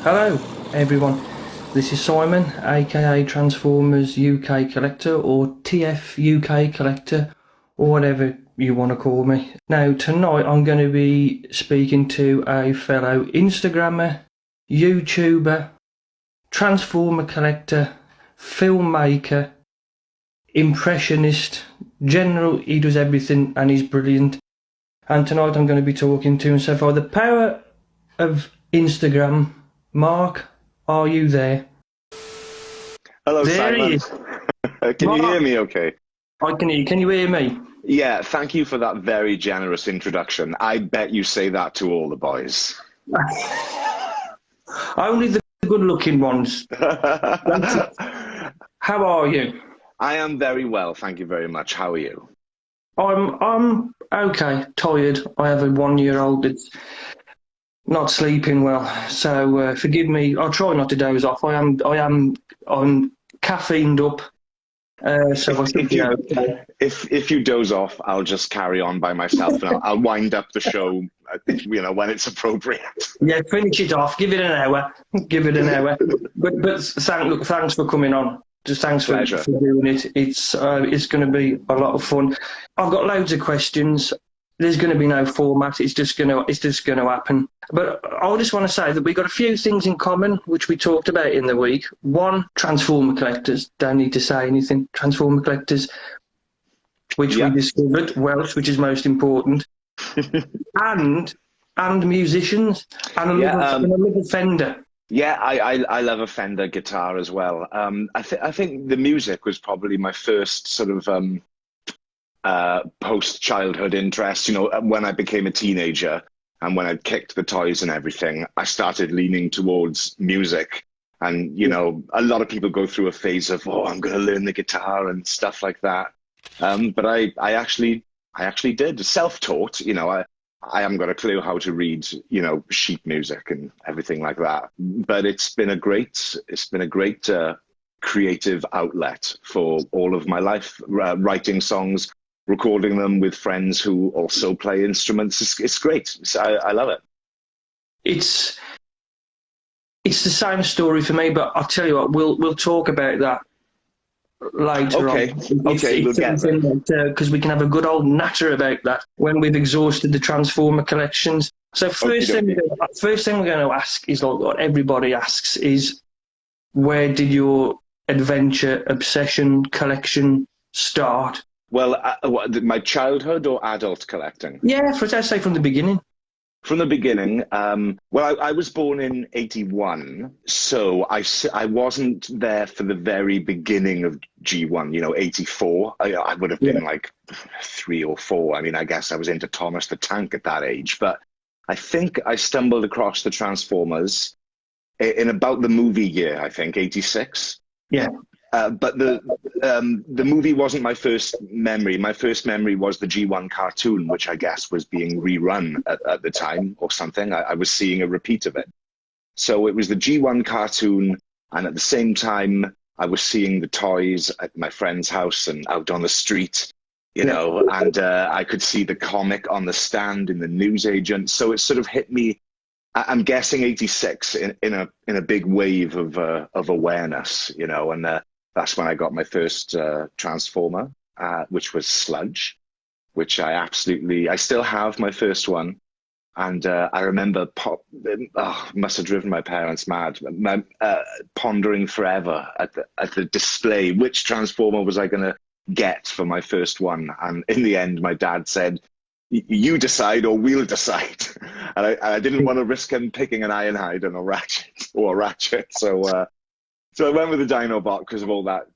Hello, everyone. This is Simon, aka Transformers UK Collector, or TF UK Collector, or whatever you want to call me. Now, tonight I'm going to be speaking to a fellow Instagrammer, YouTuber, Transformer Collector, filmmaker, impressionist, general, he does everything and he's brilliant. And tonight I'm going to be talking to him. So, for the power of Instagram, Mark, are you there? Hello, There he Simon. is. Can you hear Mark, me okay? I can hear you. Can you hear me? Yeah, thank you for that very generous introduction. I bet you say that to all the boys. Only the good-looking ones. How are you? I am very well, thank you very much. How are you? I'm okay. Tired. I have a 1-year-old that's not sleeping well, so forgive me. I'll try not to doze off. I'm caffeined up, so I If should if be you okay. if you doze off, I'll just carry on by myself, and I'll wind up the show, when it's appropriate. Yeah, finish it off. Give it an hour. Give it an hour. But thanks for coming on. Just thanks Pleasure. for doing it. It's going to be a lot of fun. I've got loads of questions. There's going to be no format. It's just going to happen. But I just want to say that we got a few things in common, which we talked about in the week. One, Transformer collectors. Don't need to say anything. Transformer collectors, which we Yeah. discovered, Welsh, which is most important, and musicians, and Yeah. and a love of Fender. Yeah, I love a Fender guitar as well. I think the music was probably my first sort of post-childhood interest. When I became a teenager and when I kicked the toys and everything, I started leaning towards music. And a lot of people go through a phase of, oh, I'm going to learn the guitar and stuff like that. But I actually did self-taught. I haven't got a clue how to read, sheet music and everything like that. But it's been a great creative outlet for all of my life, writing songs, recording them with friends who also play instruments. It's great. I love it. It's it's the same story for me, but I'll tell you what, we'll talk about that later on. Okay, It's okay, we'll it's get there. something that because we can have a good old natter about that when we've exhausted the Transformer collections. So Okie dokie. first thing we're going to ask is like what everybody asks is where did your adventure obsession collection start? Well, my childhood or adult collecting? Yeah, let's say from the beginning. From the beginning, well, I was born in 81, so I wasn't there for the very beginning of G1, 84. I would have Yeah. been like 3 or 4. I mean, I guess I was into Thomas the Tank at that age, but I think I stumbled across the Transformers in about the movie year, I think, 86. Yeah. But the movie wasn't my first memory. My first memory was the G1 cartoon, which I guess was being rerun at the time or something. I was seeing a repeat of it. So it was the G1 cartoon, and at the same time, I was seeing the toys at my friend's house and out on the street, Yeah. and I could see the comic on the stand in the newsagent. So it sort of hit me. I'm guessing 86 in a big wave of awareness, and that's when I got my first Transformer, which was Sludge, which I still have my first one. And I remember, must have driven my parents mad, pondering forever at the display, which Transformer was I going to get for my first one. And in the end, my dad said, you decide or we'll decide. And I didn't want to risk him picking an Ironhide and a Ratchet. So I went with the Dinobot because of all that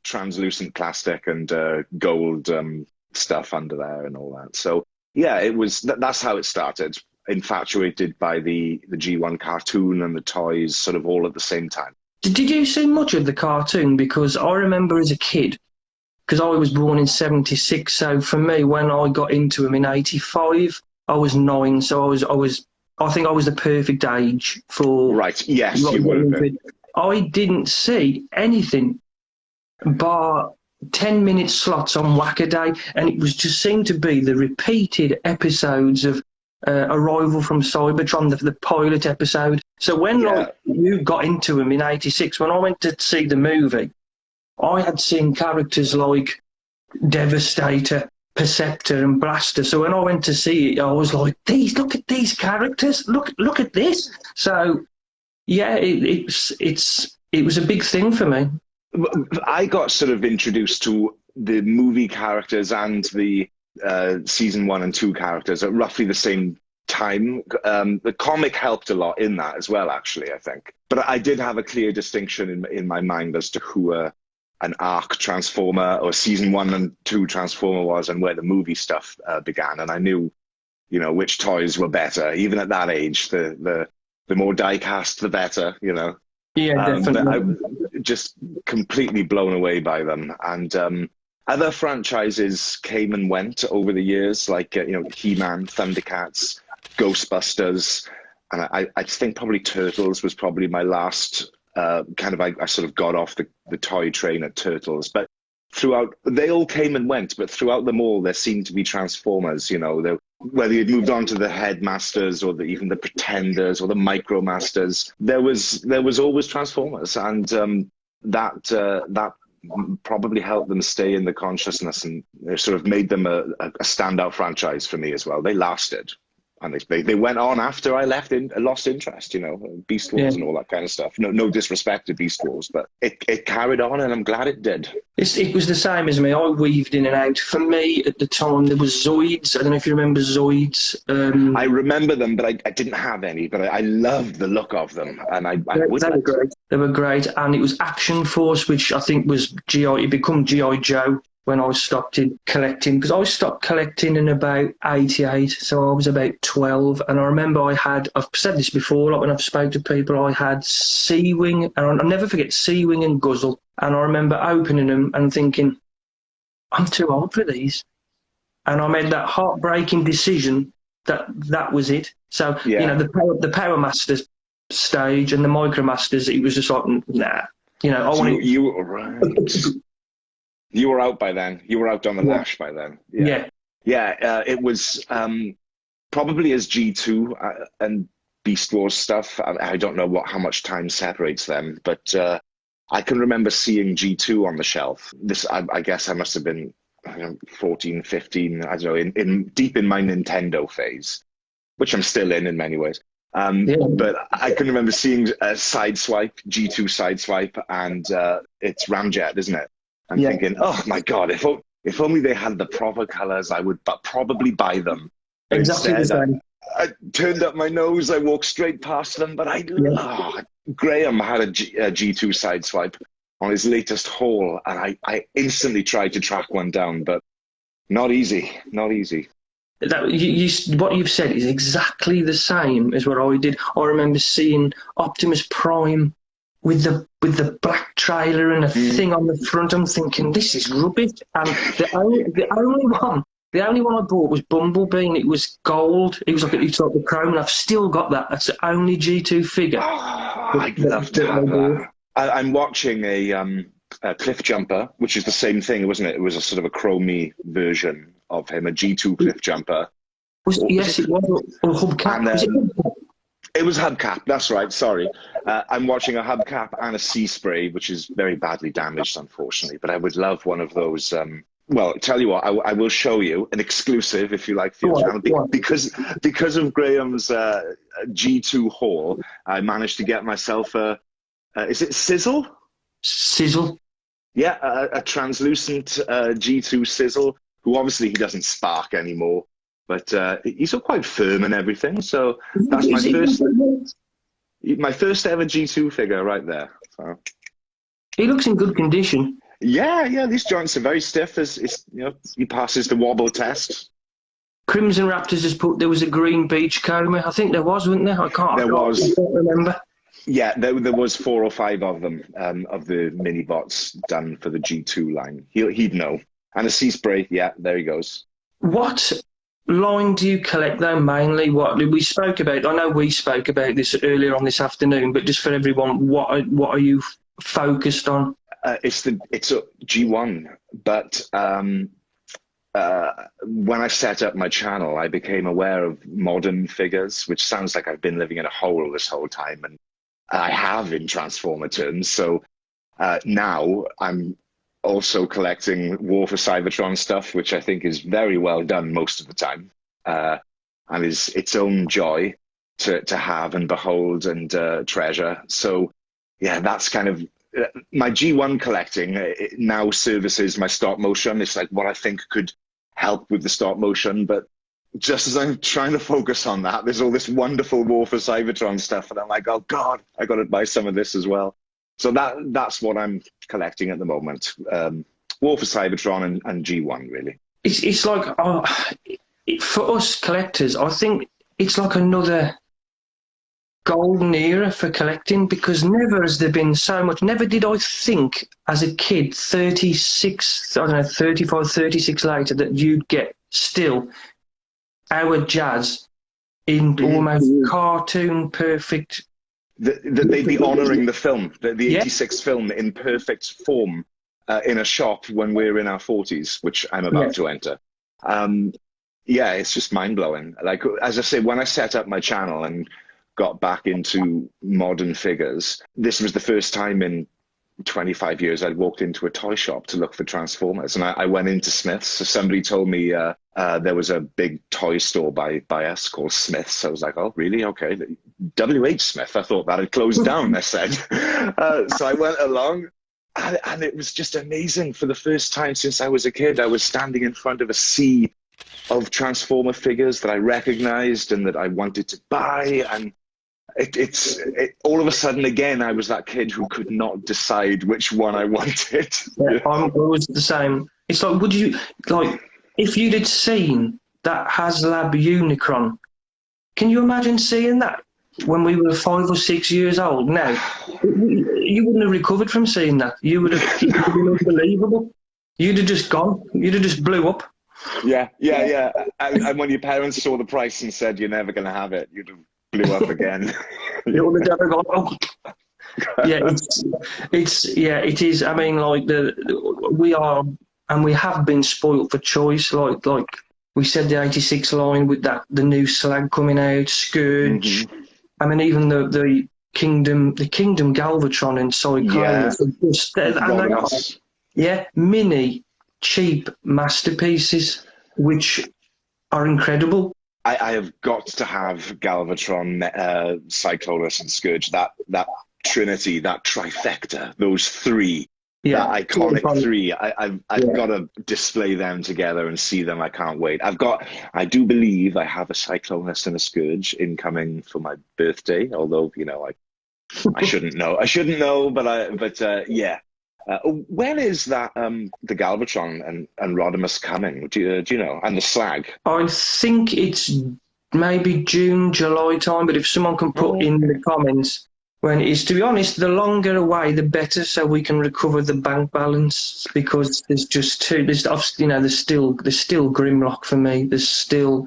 translucent plastic and gold stuff under there and all that. So yeah, that's how it started. Infatuated by the G1 cartoon and the toys, sort of all at the same time. Did you see much of the cartoon? Because I remember as a kid, because I was born in '76. So for me, when I got into them in '85, I was 9. So I think I was the perfect age for. Right. Yes, Like, you would have been. I didn't see anything bar 10-minute slots on Whack-A-Day, and it was just seemed to be the repeated episodes of Arrival from Cybertron, the pilot episode. So when Yeah. you got into them in '86, when I went to see the movie, I had seen characters like Devastator, Perceptor, and Blaster. So when I went to see it, I was like, look at these characters, look at this. So yeah, it was a big thing for me. I got sort of introduced to the movie characters and the season 1 and 2 characters at roughly the same time. The comic helped a lot in that as well, actually, I think. But I did have a clear distinction in my mind as to who an arc Transformer or season 1 and 2 Transformer was and where the movie stuff began. And I knew, you know, which toys were better. Even at that age, the more die-cast, the better, you know. Yeah, definitely. But I just completely blown away by them. And other franchises came and went over the years, like, you know, He-Man, Thundercats, Ghostbusters. And I think probably Turtles was probably my last I sort of got off the toy train at Turtles. But throughout, they all came and went, but throughout them all, there seemed to be Transformers, you know, whether you'd moved on to the Headmasters or even the Pretenders or the Micromasters, there was always Transformers, and that probably helped them stay in the consciousness, and it sort of made them a standout franchise for me as well. They lasted, and they went on after I lost interest, you know, Beast Wars and all that kind of stuff. No disrespect to Beast Wars, but it carried on, and I'm glad it did. It was the same as me. I weaved in and out. For me, at the time, there was Zoids. I don't know if you remember Zoids. I remember them, but I didn't have any. But I loved the look of them, and they were great. They were great, and it was Action Force, which I think was GI. It became GI Joe when I stopped collecting, because I stopped collecting in about '88, so I was about 12, and I remember I've said this before, like when I've spoken to people, I had Sea-Wing, and I'll never forget Sea-Wing and Guzzle, and I remember opening them and thinking, I'm too old for these, and I made that heartbreaking decision that was it. So, yeah. You know, the Power Masters stage and the Micromasters, it was just like, nah, you know, I wanted... You were right. You were out by then. You were out on the lash by then. Yeah. It was probably as G2 and Beast Wars stuff. I don't know how much time separates them, but I can remember seeing G2 on the shelf. I guess I must have been 14, 15, I don't know, in deep in my Nintendo phase, which I'm still in many ways. But I can remember seeing Sideswipe, G2 Sideswipe, and it's Ramjet, isn't it? I'm thinking, oh my God, if only they had the proper colors, I would probably buy them. Exactly the same. I turned up my nose, I walked straight past them, but Graham had a G2 Sideswipe on his latest haul, and I instantly tried to track one down, but not easy. What you've said is exactly the same as what I did. I remember seeing Optimus Prime with the black trailer and a thing on the front. I'm thinking, this is rubbish. And the only one I bought was Bumblebee, and it was gold. It was like the chrome, and I've still got that. That's the only G2 figure. I'd love to have that. I'm watching a Cliff Jumper, which is the same thing, wasn't it? It was a sort of a chromey version of him, a G2 Cliff Jumper. Yes, it was. Or hubcap. It was hubcap, that's right, sorry. I'm watching a hubcap and a sea spray, which is very badly damaged, unfortunately, but I would love one of those. Well, tell you what, I will show you an exclusive, if you like, for your channel. Because of Graham's G2 haul, I managed to get myself is it Sizzle? Sizzle? Yeah, a translucent G2 Sizzle, who obviously he doesn't spark anymore. But he's quite firm and everything, so that's my first ever G2 figure right there. So. He looks in good condition. Yeah, these joints are very stiff. He passes the wobble test. Crimson Raptors has put there was a green beachcomber. I think there was, wasn't there? I can't remember. Yeah, there was 4 or 5 of them of the mini bots done for the G2 line. He'd know. And a sea spray. Yeah, there he goes. What line do you collect though mainly? What we spoke about? I know we spoke about this earlier on this afternoon, but just for everyone, what are you focused on? It's a G1, but when I set up my channel, I became aware of modern figures, which sounds like I've been living in a hole this whole time, and I have in Transformer terms. So now I'm also collecting War for Cybertron stuff, which I think is very well done most of the time, and is its own joy to have and behold and treasure. So yeah, that's kind of my G1 collecting. It now services my stop motion. It's like what I think could help with the stop motion, but just as I'm trying to focus on that, there's all this wonderful War for Cybertron stuff, and I'm like, oh God, I got to buy some of this as well. So that's what I'm collecting at the moment. War for Cybertron and G1, really. It's like, for us collectors, I think it's like another golden era for collecting, because never has there been so much. Never did I think as a kid, 36, I don't know, 35, 36 later, that you'd get still our jazz in almost cartoon perfect. That they'd be honouring the film, the 86 film in perfect form in a shop when we're in our 40s, which I'm about to enter. Yeah, it's just mind-blowing. Like, as I say, when I set up my channel and got back into modern figures, this was the first time in 25 years I'd walked into a toy shop to look for Transformers, and I went into Smith's. So somebody told me there was a big toy store by us called Smith's. I was like, oh, really? Okay. W.H. Smith. I thought that had closed down, I said. So I went along, and it was just amazing. For the first time since I was a kid, I was standing in front of a sea of Transformer figures that I recognized and that I wanted to buy, and it's all of a sudden again I was that kid who could not decide which one I wanted. Yeah, I'm always the same. It's like, would you, like, if you'd had seen that HasLab Unicron, can you imagine seeing that when we were 5 or 6 years old? Now, you wouldn't have recovered from seeing that. It would have been unbelievable. You'd have just gone. You'd have just blew up. Yeah. And when your parents saw the price and said you're never going to have it, you'd have blew up again. It would have never gone. Oh. Yeah, it is. I mean, like we are, and we have been spoilt for choice. Like we said, the 86 line with the new Slag coming out, Scourge. Mm-hmm. I mean, even the Kingdom Galvatron and Cyclone. Mini cheap masterpieces which are incredible. I have got to have Galvatron, Cyclonus, and Scourge. That trinity, that trifecta, those three, that iconic three. I've got to display them together and see them. I can't wait. I do believe I have a Cyclonus and a Scourge incoming for my birthday. Although I shouldn't know. I shouldn't know, but yeah. When is that the Galvatron and Rodimus coming? Do you know? And the Slag? I think it's maybe June, July time, but if someone can put in the comments when it is. To be honest, the longer away, the better, so we can recover the bank balance, because there's just there's still Grimlock for me. There's still...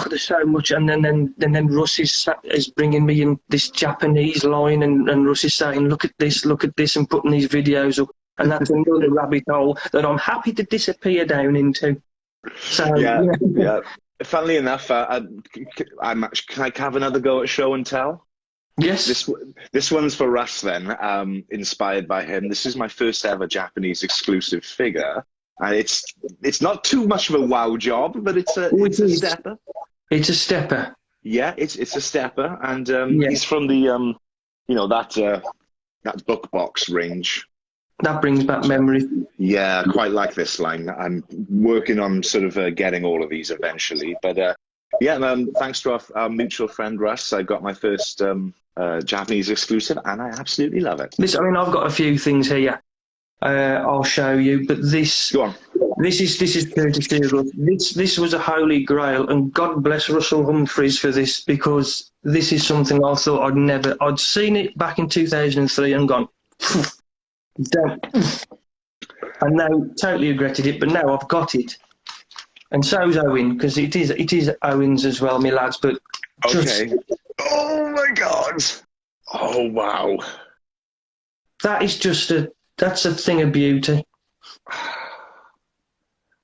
there's so much, and then Russ is bringing me in this Japanese line, and Russ is saying, look at this, and putting these videos up, and that's another rabbit hole that I'm happy to disappear down into. So yeah. Funnily enough, can I have another go at show and tell? Yes. This one's for Russ then, inspired by him. This is my first ever Japanese exclusive figure. And it's not too much of a wow job, but it's a stepper. It's a stepper. Yeah, it's a stepper, and he's from the that book box range. That brings back memories. Yeah, I quite like this line. I'm working on sort of getting all of these eventually, but thanks to our mutual friend Russ, I got my first Japanese exclusive, and I absolutely love it. I've got a few things here. I'll show you, but this. Go on. This is courtesy of Russ. This was a holy grail, and God bless Russell Humphries for this, because this is something I thought I'd seen it back in 2003 and gone, don't. And now totally regretted it, but now I've got it. And so's Owen, because it is Owen's as well, my lads, but okay. Oh my God. Oh wow. That is that's a thing of beauty.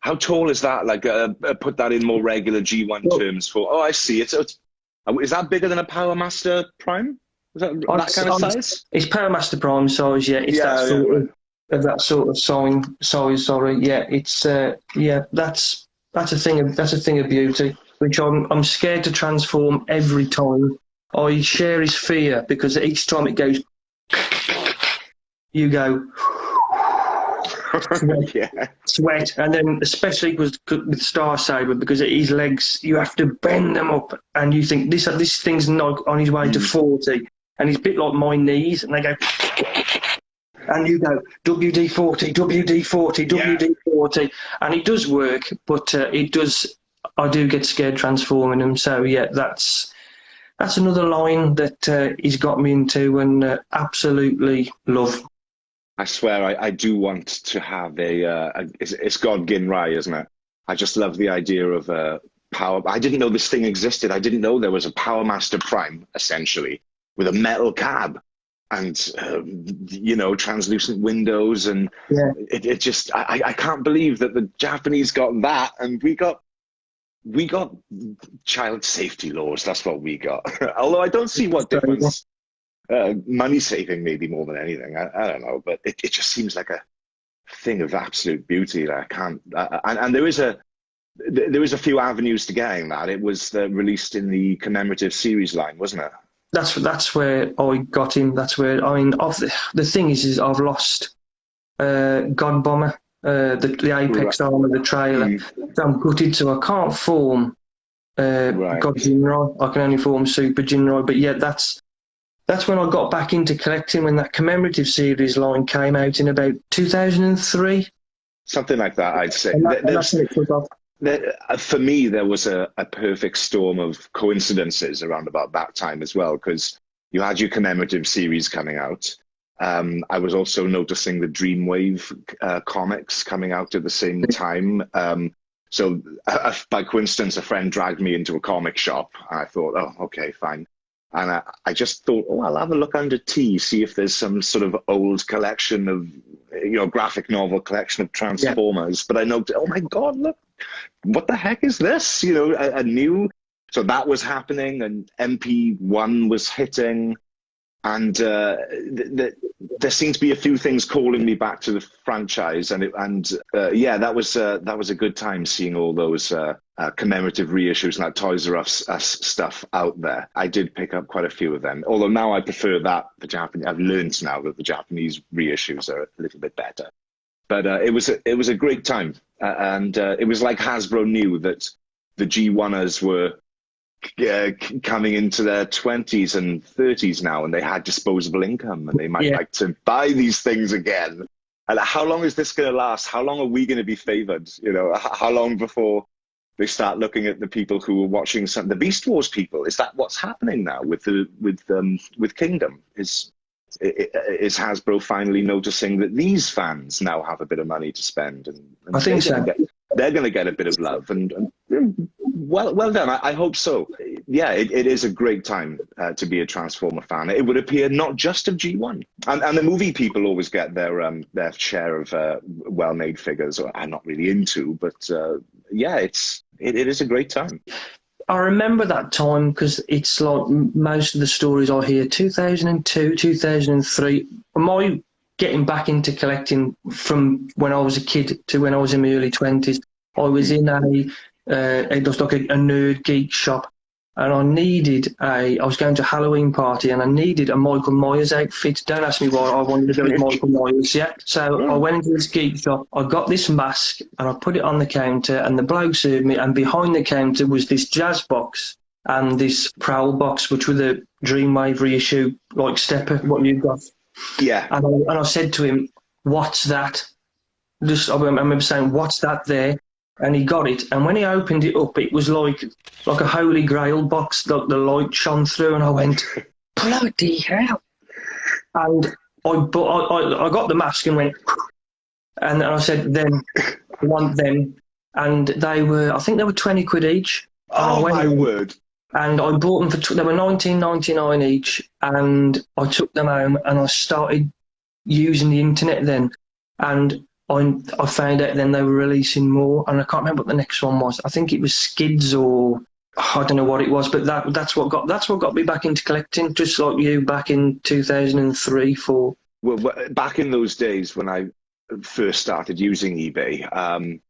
How tall is that? Like, put that in more regular G1 Well, terms for. Oh, I see. Is that bigger than a Power Master Prime? Is that kind of I'm, size? it's Powermaster Prime size, yeah. It's that Yeah, yeah, sort right. of that sort of size. Sorry, yeah. It's yeah. That's a thing of beauty, which I'm scared to transform every time. I share his fear because each time it goes, you go sweat, Yeah, sweat, and then especially with Star Saber because his legs, you have to bend them up, and you think this thing's not on his way to Mm, 40, and he's a bit like my knees, and they go. And you go WD-40, WD-40, yeah. WD-40, and it does work, but it does. I do get scared transforming them. So yeah, that's another line that he's got me into and absolutely love. I swear, I do want to have it's God Ginrai, isn't it? I just love the idea of power. I didn't know this thing existed. I didn't know there was a Power Master Prime, essentially, with a metal cab and, translucent windows. And Yeah, it just, I can't believe that the Japanese got that and we got child safety laws. That's what we got. Although I don't see what so, difference. Money saving, maybe more than anything. I don't know, but it just seems like a thing of absolute beauty that I can't. And there is a few avenues to getting that. It was released in the commemorative series line, wasn't it? that's where I got him. That's where I mean. The thing is I've lost God Bomber, the Right. Apex armor, the trailer. Mm, So I'm gutted, so I can't form right. God Jinrai. I can only form Super Jinrai. But yeah, that's when I got back into collecting when that commemorative series line came out in about 2003, Something like that, I'd say. and that's when it took off. For me, there was a perfect storm of coincidences around about that time as well, because you had your commemorative series coming out. I was also noticing the Dreamwave comics coming out at the same time. So by coincidence, a friend dragged me into a comic shop. And I thought, oh, okay, fine. And I just thought, oh, I'll have a look under T, see if there's some sort of old collection of, graphic novel collection of Yeah, Transformers. But I noticed, oh my God, look, what the heck is this? A new. So that was happening, and MP1 was hitting, and there seemed to be a few things calling me back to the franchise, and yeah, that was a good time seeing all those commemorative reissues and that Toys R Us stuff out there. I did pick up quite a few of them, although now I prefer that the Japanese. I've learned now that the Japanese reissues are a little bit better. But it was a great time, and it was like Hasbro knew that the G1ers were coming into their 20s and 30s now, and they had disposable income, and they might yeah. like to buy these things again. And how long is this going to last? How long are we going to be favored? How long before they start looking at the people who are watching the Beast Wars people? Is that what's happening now with Kingdom? Is Hasbro finally noticing that these fans now have a bit of money to spend, and I think so. they're going to get a bit of love, and well done. I hope so. Yeah, it is a great time to be a Transformer fan. It would appear not just of G1, and the movie people always get their share of well-made figures. I'm not really into, but yeah, it is a great time. I remember that time because it's like most of the stories I hear 2002, 2003. My getting back into collecting from when I was a kid to when I was in my early 20s, I was in it was like a nerd geek shop, and I was going to a Halloween party and I needed a Michael Myers outfit. Don't ask me why I wanted to go as Michael Myers yet. So I went into this geek shop, I got this mask and I put it on the counter, and the bloke served me, and behind the counter was this jazz box and this Prowl box, which were the Dreamwave reissue, like Stepper, what you got. Yeah. And I said to him, "What's that?" I remember saying, "What's that there?" And he got it. And when he opened it up, it was like a Holy Grail box that the light shone through. And I went, "Bloody hell!" And I got the mask and went, and I said, "Then I want them." And I think they were 20 quid each. And I Oh went my word. and I bought them they were 19.99 each. And I took them home and I started using the internet then. And I found out then they were releasing more, and I can't remember what the next one was. I think it was Skids, or I don't know what it was, but that's what got me back into collecting, just like you back in 2003, 4. Well, back in those days when I first started using eBay,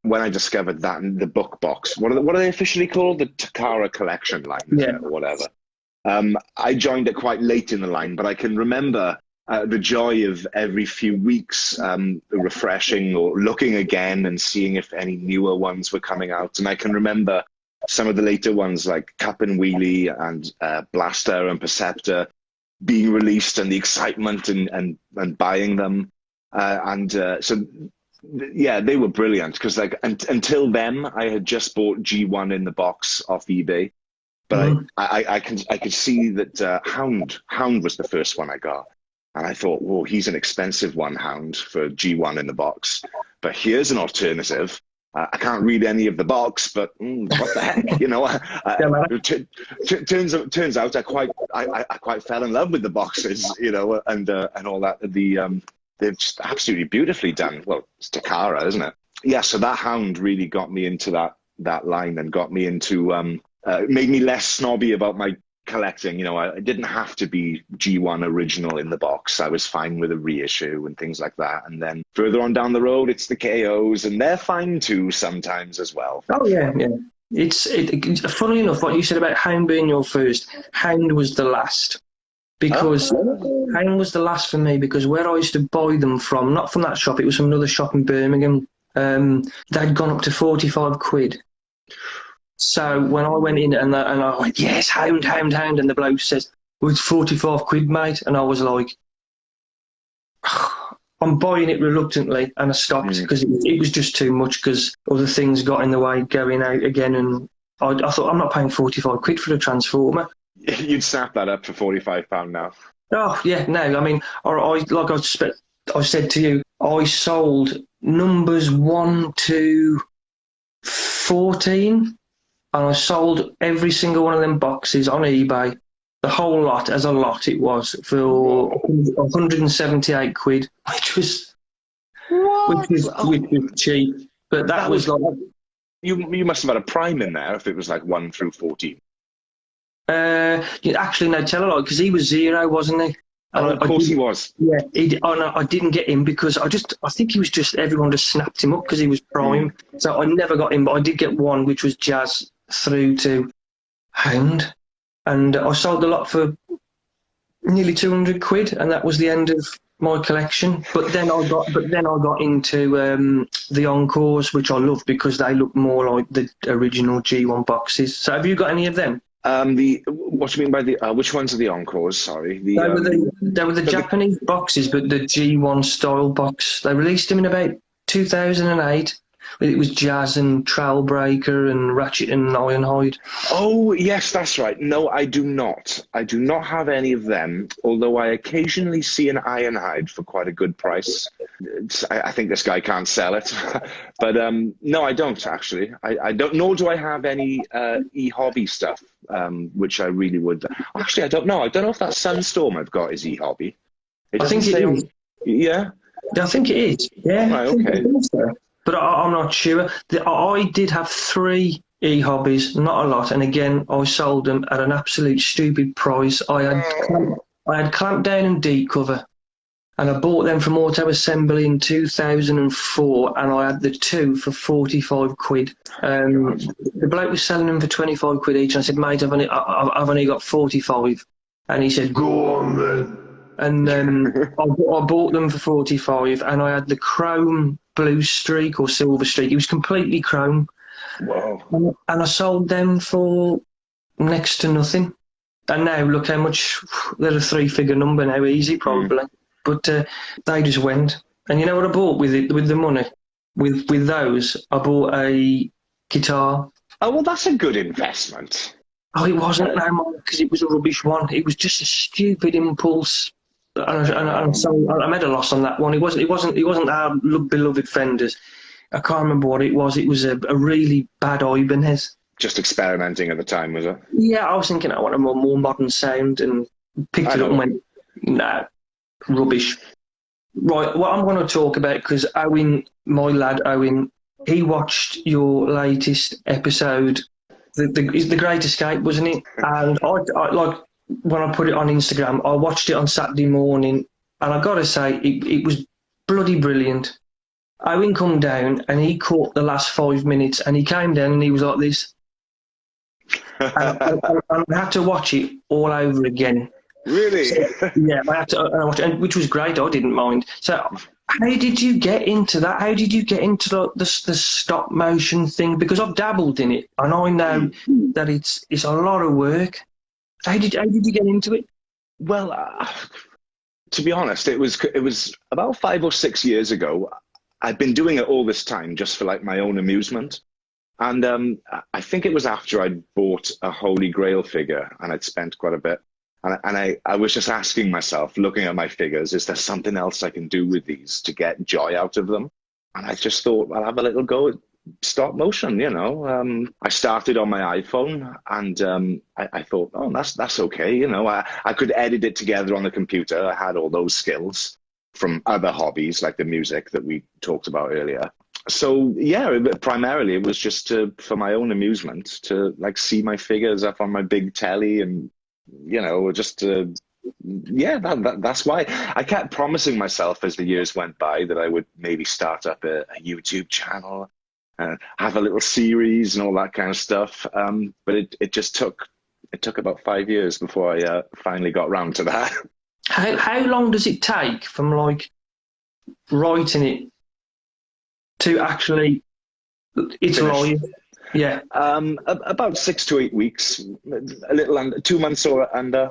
when I discovered that in the book box, what are they officially called? The Takara collection line, Yeah. or whatever. I joined it quite late in the line, but I can remember the joy of every few weeks refreshing or looking again and seeing if any newer ones were coming out. And I can remember some of the later ones like Cup and Wheelie and Blaster and Perceptor being released, and the excitement and buying them. So yeah, they were brilliant because like until then I had just bought G1 in the box off eBay, but I could see that Hound was the first one I got, and I thought, whoa, he's an expensive one, Hound, for G1 in the box, but here's an alternative. I can't read any of the box, but what the heck, you know? Turns out I quite fell in love with the boxes, you know, and all that. They're just absolutely beautifully done. Well, it's Takara, isn't it? Yeah. So that Hound really got me into that line and got me into made me less snobby about my collecting. You know, I didn't have to be G1 original in the box. I was fine with a reissue and things like that. And then further on down the road, it's the KOs, and they're fine too sometimes as well. Oh yeah, yeah. It's funnily enough, what you said about Hound being your first. Hound was the last, because Hound was the last for me, because where I used to buy them from, not from that shop, it was from another shop in Birmingham. They'd gone up to 45 quid. So when I went in and I went, yes, Hound, and the bloke says, well, it's 45 quid, mate. And I was like, I'm buying it reluctantly, and I stopped because it was just too much, because other things got in the way going out again. And I thought, I'm not paying 45 quid for a Transformer. You'd snap that up for £45 now. Oh, yeah, no. I mean, I said to you, I sold numbers 1 to 14. And I sold every single one of them boxes on eBay, the whole lot as a lot it was, for 178 quid, which was cheap. But that was like, you must have had a prime in there if it was like 1 through 14. Actually, no, tell a lie, because he was 0, wasn't he? Oh, of course he was. Yeah, I didn't get him because I think he was just, everyone just snapped him up because he was prime. So I never got him, but I did get one, which was Jazz through to Hound, and I sold a lot for nearly 200 quid, and that was the end of my collection. But then I got into the Encores, which I love because they look more like the original G1 boxes. So have you got any of them? What do you mean by the which ones are the Encores? Sorry, They were the Japanese boxes, but the G1 style box. They released them in about 2008. It was Jazz and Trailbreaker and Ratchet and Ironhide. Oh, yes, that's right. No, I do not. I do not have any of them, although I occasionally see an Ironhide for quite a good price. I think this guy can't sell it. But no, I don't, actually. I don't, nor do I have any e-hobby stuff, which I really would. Actually, I don't know. I don't know if that Sunstorm I've got is e-hobby. I think it is. Yeah? I think it is. Yeah. Right, okay. But I'm not sure. I did have 3 e-hobbies, not a lot, and again, I sold them at an absolute stupid price. I had Clampdown and Deep Cover, and I bought them from Auto Assembly in 2004, and I had the 2 for 45 quid. The bloke was selling them for 25 quid each, and I said, mate, I've only got 45, and he said, go on then. And I bought them for 45, and I had the Chrome Blue Streak or Silver Streak. It was completely chrome. Wow. And I sold them for next to nothing. And now look how much, they're a 3-figure number now, easy probably. But they just went. And you know what I bought with the money? With those, I bought a guitar. Oh, well, that's a good investment. Oh, it wasn't, no, because it was a rubbish one. It was just a stupid impulse. And so I made a loss on that one. It wasn't our beloved Fenders. I can't remember what it was. It was a really bad Ibanez. Just experimenting at the time, was it? Yeah, I was thinking I want a more modern sound, and picked it up and went, nah, rubbish. Right, what I'm going to talk about, because Owen, my lad Owen, he watched your latest episode, the Great Escape, wasn't it? And I like when I put it on Instagram, I watched it on Saturday morning, and I got to say, it was bloody brilliant. Owen come down and he caught the last 5 minutes, and he came down and he was like this, and I had to watch it all over again. Really? So, yeah, I had to watch it, which was great. I didn't mind. So, how did you get into that? How did you get into the stop motion thing? Because I've dabbled in it, and I know that it's a lot of work. How did you get into it? Well, to be honest, it was about 5 or 6 years ago. I'd been doing it all this time just for like my own amusement. And I think it was after I'd bought a Holy Grail figure and I'd spent quite a bit. And I was just asking myself, looking at my figures, is there something else I can do with these to get joy out of them? And I just thought, I'll have a little go at stop motion, you know. I started on my iPhone and I thought, oh, that's okay. You know, I could edit it together on the computer. I had all those skills from other hobbies like the music that we talked about earlier. So yeah, primarily it was just for my own amusement to like see my figures up on my big telly and, you know, just yeah, that's why I kept promising myself as the years went by that I would maybe start up a YouTube channel, have a little series and all that kind of stuff. But it just took about 5 years before I finally got round to that. How long does it take from like writing it to actually it's Finished. live? Yeah, About 6 to 8 weeks, a little under 2 months or under.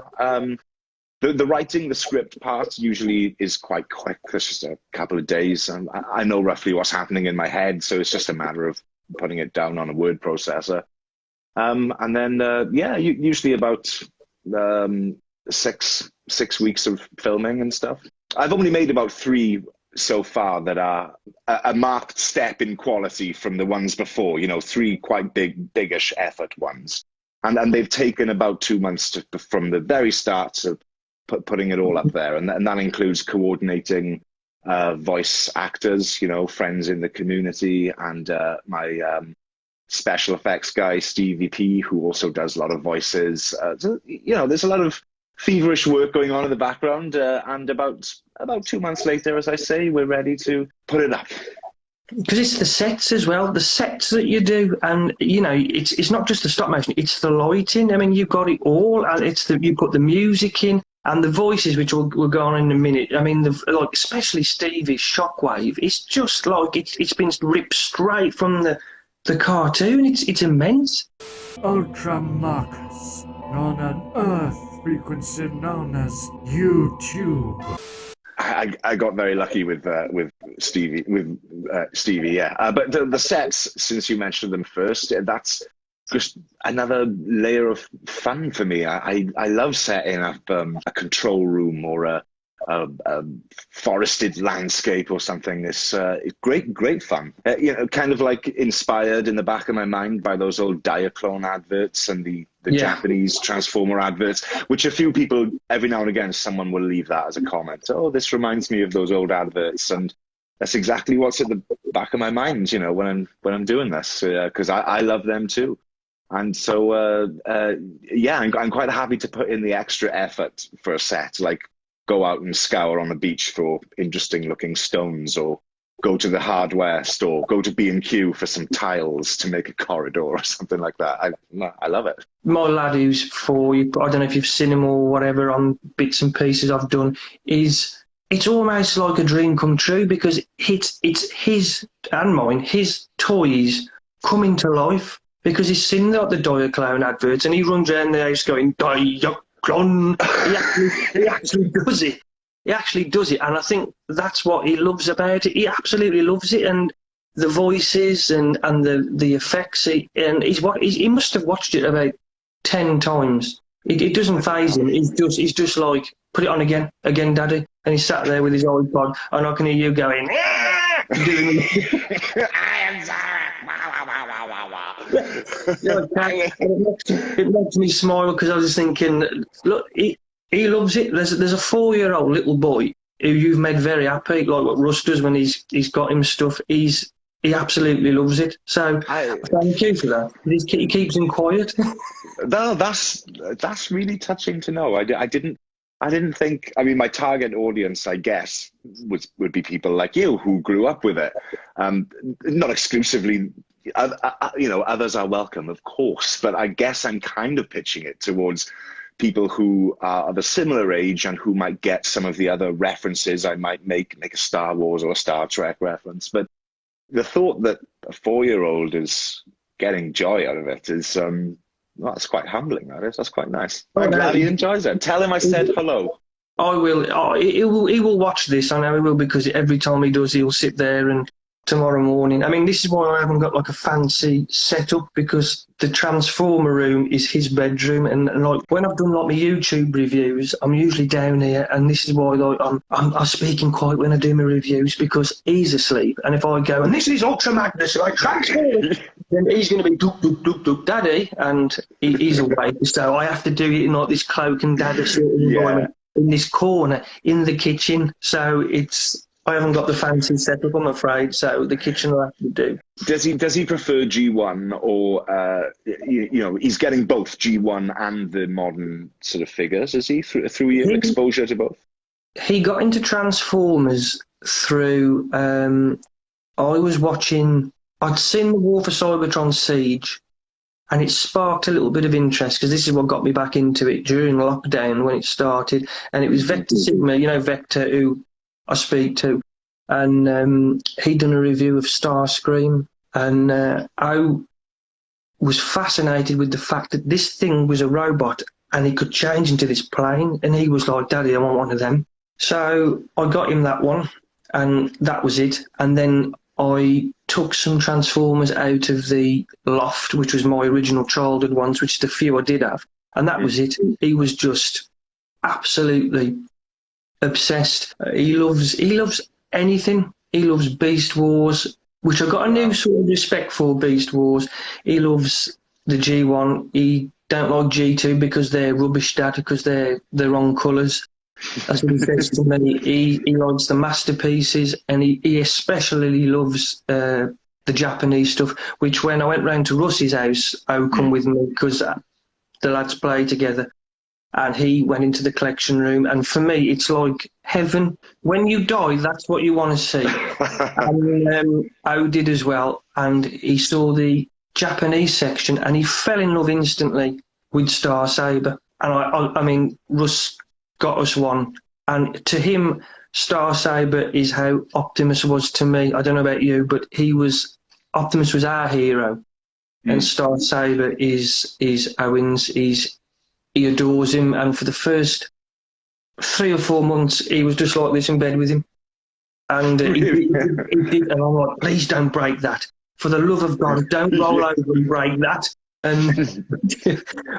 The writing, the script part usually is quite quick. It's just a couple of days. I know roughly what's happening in my head, so it's just a matter of putting it down on a word processor. And then, yeah, usually about six weeks of filming and stuff. I've only made about three so far that are a marked step in quality from the ones before. You know, three quite biggish effort ones, and they've taken about 2 months from the very start to putting it all up there, and that includes coordinating voice actors, you know, friends in the community, and my special effects guy Stevie P, who also does a lot of voices. So, you know, there's a lot of feverish work going on in the background, and about 2 months later, as I say, we're ready to put it up. because it's the sets as well, the sets that you do, and you know, it's not just the stop motion, it's the lighting. I mean, you've got it all, and you put the music in and the voices, which we'll go on in a minute. I mean, like especially Stevie's Shockwave, it's just like it's been ripped straight from the cartoon. It's immense. Ultra Marcus, on an Earth frequency known as YouTube. I got very lucky with Stevie, yeah. But the sets, since you mentioned them first, that's just another layer of fun for me. I love setting up a control room or a forested landscape or something. It's great fun. You know, kind of like inspired in the back of my mind by those old Diaclone adverts and the Japanese Transformer adverts, which a few people, every now and again, someone will leave that as a comment. Oh, this reminds me of those old adverts. And that's exactly what's at the back of my mind, you know, when I'm doing this, because I love them too. And so, yeah, I'm quite happy to put in the extra effort for a set, like go out and scour on the beach for interesting looking stones, or go to the hardware store, go to B&Q for some tiles to make a corridor or something like that. I love it. My lad who's 4, I don't know if you've seen him or whatever on bits and pieces I've done, it's almost like a dream come true, because it's his and mine, his toys coming to life, because he's seen like the Diaclone adverts and he runs around the house going, Diaclone. He actually does it. He actually does it, and I think that's what he loves about it. He absolutely loves it, and the voices and the effects. He must have watched it about 10 times. It doesn't faze him. He's just like, put it on again, Daddy, and he sat there with his iPod, and I can hear you going. Doing I am sorry. it makes me smile, because I was thinking, look, he loves it. There's a 4-year-old little boy who you've made very happy, like what Russ does when he's got him stuff. He absolutely loves it. So thank you for that. He keeps him quiet. No, that's really touching to know. I didn't think. I mean, my target audience, I guess, would be people like you who grew up with it. Not exclusively. Others are welcome, of course, but I guess I'm kind of pitching it towards people who are of a similar age and who might get some of the other references I might make a Star Wars or a Star Trek reference. But the thought that a 4-year-old is getting joy out of it is, well, that's quite humbling. That's quite nice. I'm glad he enjoys it. Tell him I said hello. I will. He will watch this. I know he will, because every time he does, he'll sit there and tomorrow morning. I mean, this is why I haven't got like a fancy setup, because the Transformer room is his bedroom, and like when I've done like my YouTube reviews, I'm usually down here, and this is why like I'm speaking quiet when I do my reviews, because he's asleep, and if I go and this is Ultra Magnus, like Transformer, then he's going to be doop doop doop doop daddy, and he's awake. So I have to do it in like this cloak and dagger sort of environment in this corner in the kitchen. So I haven't got the fancy setup, I'm afraid, so the kitchen will have to do. Does he prefer G1, or he's getting both G1 and the modern sort of figures? Is he through your exposure to both? He got into Transformers through. I'd seen the War for Cybertron Siege, and it sparked a little bit of interest, because this is what got me back into it during lockdown when it started, and it was Vector Sigma, Vector, who I speak to, and he'd done a review of Starscream, and I was fascinated with the fact that this thing was a robot and it could change into this plane, and he was like, Daddy, I want one of them. So I got him that one, and that was it. And then I took some Transformers out of the loft, which was my original childhood ones, which is the few I did have, and that was it. He was just absolutely obsessed. He loves anything. He loves Beast Wars, which I've got a new sort of respect for. Beast Wars. He loves the G1. He don't like G2 because they're rubbish, Dad, because they're the wrong colours. That's what he says to me. He likes the masterpieces, and he especially loves the Japanese stuff, which when I went round to Russ's house, I would come with me, because the lads play together. And he went into the collection room, and for me, it's like heaven. When you die, that's what you want to see. And O did as well, and he saw the Japanese section, and he fell in love instantly with Star Saber. And I mean, Russ got us one, and to him, Star Saber is how Optimus was to me. I don't know about you, but Optimus was our hero, and Star Saber is Owen's. He adores him, and for the first 3 or 4 months, he was just like this in bed with him. And he did, and I'm like, please don't break that. For the love of God, don't roll over and break that. And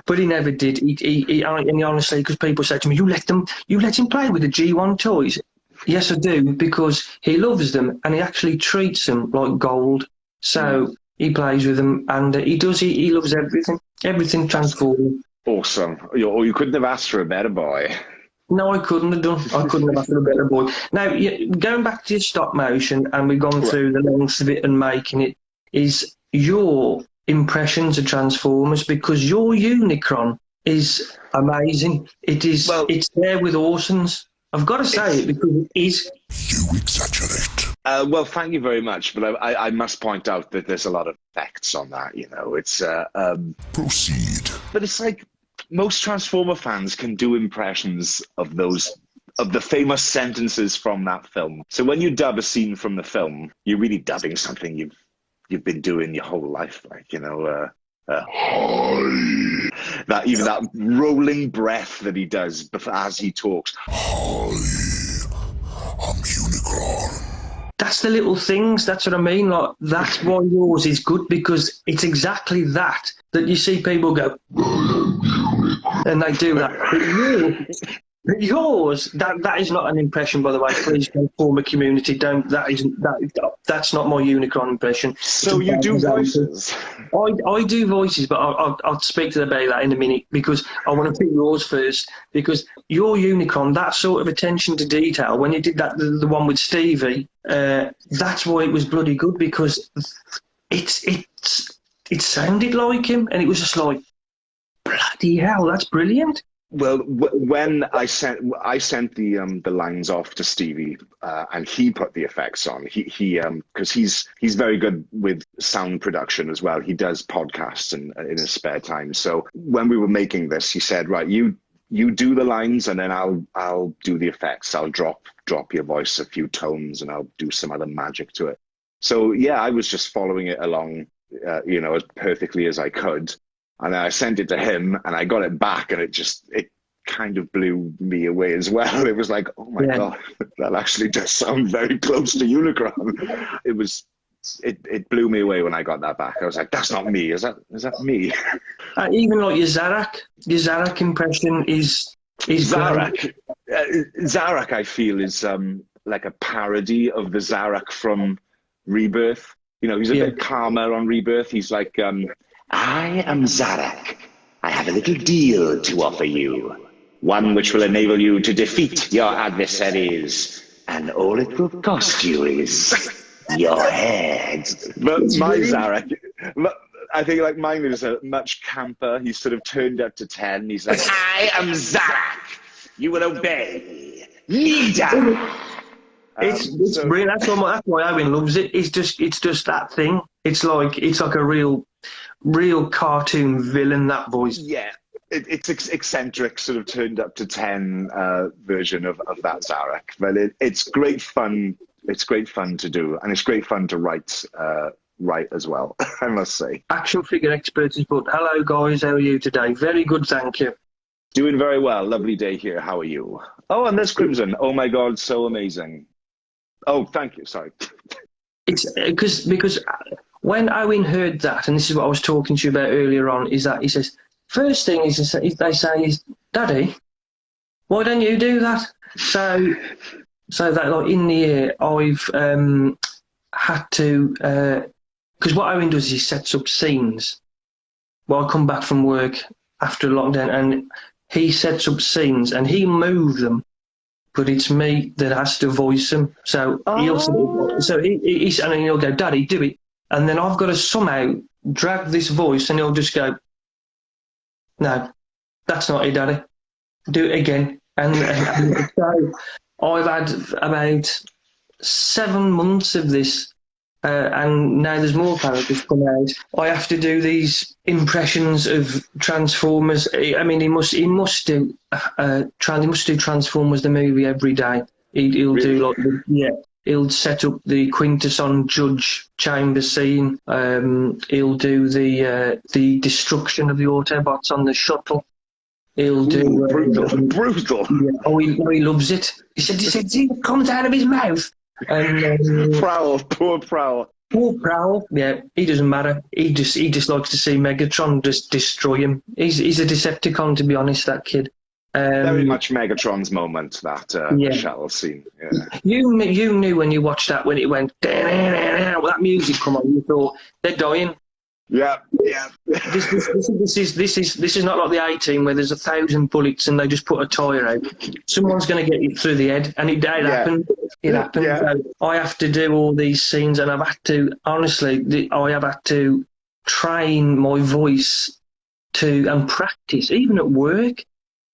but he never did. He honestly, because people say to me, you let him play with the G1 toys. Yes, I do, because he loves them, and he actually treats them like gold. So he plays with them, and he loves everything transforming. Awesome. You couldn't have asked for a better boy. No, I couldn't have done. I couldn't have asked for a better boy. Now, going back to your stop motion, and we've gone through the length of it and making it, is your impressions of Transformers, because your Unicron is amazing. It is. Well, it's there with Orson's. I've got to say it, because it is. You exaggerate. Well, thank you very much, but I must point out that there's a lot of effects on that. It's Proceed. But it's like most Transformer fans can do impressions of the famous sentences from that film. So when you dub a scene from the film, you're really dubbing something you've been doing your whole life, that rolling breath that he does as he talks. Hi, I'm Unicron. That's the little things. That's what I mean. Like, that's why yours is good, because it's exactly that you see people go, and they do that. But Yours, that is not an impression, by the way. Please don't form a community. Don't. That's not my Unicron impression. So you do voices? I do voices, but I'll speak to about that in a minute because I want to pick yours first. Because your Unicron, that sort of attention to detail, when you did that, the one with Stevie, that's why it was bloody good because it sounded like him, and it was just like, bloody hell, that's brilliant. Well, when I sent the lines off to Stevie, and he put the effects on. He because he's very good with sound production as well. He does podcasts in his spare time. So when we were making this, he said, "Right, you do the lines, and then I'll do the effects. I'll drop your voice a few tones, and I'll do some other magic to it." So yeah, I was just following it along, as perfectly as I could. And then I sent it to him, and I got it back, and it kind of blew me away as well. It was like, oh my God, that actually does sound very close to Unicron. It blew me away when I got that back. I was like, that's not me. Is that me? Even like your Zarak impression is Zarak. Zarak, I feel, is like a parody of the Zarak from Rebirth. He's a bit calmer on Rebirth. He's like, I am Zarak. I have a little deal to offer you. One which will enable you to defeat your adversaries. And all it will cost you is your head. But my Zarak, I think like mine is a much camper. He's sort of turned up to 10. He's like, I am Zarak. You will obey. Leader. It's real. That's why Owen loves it. It's just that thing. It's like a real cartoon villain, that voice. Yeah, it's eccentric, sort of turned up to 10 version of that Zarak. But it's great fun. It's great fun to do, and it's great fun to write as well. I must say. Action figure experts is put. Hello guys, how are you today? Very good, thank you. Doing very well. Lovely day here. How are you? Oh, and there's Crimson. Oh my God, so amazing. Oh, thank you. Sorry. It's because when Owen heard that, and this is what I was talking to you about earlier on, is that he says, first thing they say is, Daddy, why don't you do that? So that like in the year I've had to, because what Owen does is he sets up scenes. Well, I come back from work after lockdown, and he sets up scenes and he moves them. But it's me that has to voice him. So he'll go, Daddy, do it. And then I've got to somehow drag this voice, and he'll just go, no, that's not it, Daddy. Do it again. And so I've had about 7 months of this, and now there's more characters come out. I have to do these impressions of Transformers. I mean, he must do Transformers the movie every day. He'll really? Do like he'll set up the Quintesson Judge chamber scene. He'll do the destruction of the Autobots on the shuttle. He'll do brutal. Yeah. Oh, he loves it. He said it comes out of his mouth. And Prowl, poor Prowl. Yeah, he doesn't matter. He just likes to see Megatron just destroy him. He's a Decepticon, to be honest, that kid. Very much Megatron's moment, that shuttle scene. Yeah. You knew when you watched that, when it went, that music come on, you thought, they're dying. Yeah. This is not like the A-Team where there's 1,000 bullets and they just put a tyre out. Someone's going to get you through the head, and it happened. It happened. Yeah. So I have to do all these scenes, and I've had to, honestly, I have had to train my voice and practice, even at work.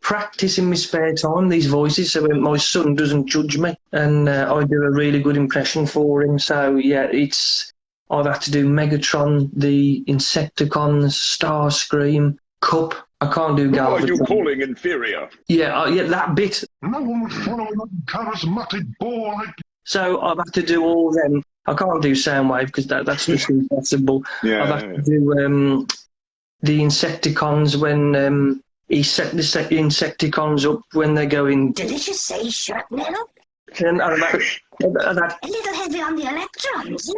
Practice in my spare time these voices, so my son doesn't judge me, and I do a really good impression for him. So yeah, I've had to do Megatron, the Insecticons, Starscream, Cup. I can't do Galvatron. Who are you calling inferior? Yeah, that bit. No one would follow a charismatic boy like. So I've had to do all them. I can't do Soundwave because that's just impossible. Yeah, I've had to do the Insecticons when he set the Insecticons up when they're going. Did you say shrapnel? And A little heavy on the electrons.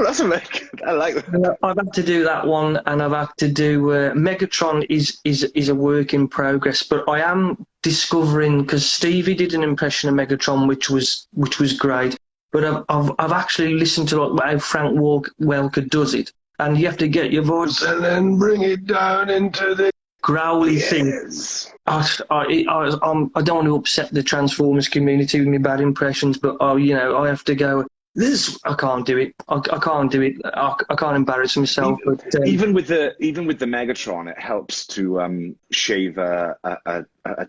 Oh, that's amazing. I like that. I've had to do that one, and I've had to do Megatron is a work in progress. But I am discovering, because Stevie did an impression of Megatron, which was great. But I've actually listened to like how Frank Welker does it, and you have to get your voice And then bring it down into the... growly thing. Yes. I don't want to upset the Transformers community with my bad impressions, but I have to go. I can't do it. I can't do it. I can't embarrass myself. But, Even with the Megatron, it helps to shave a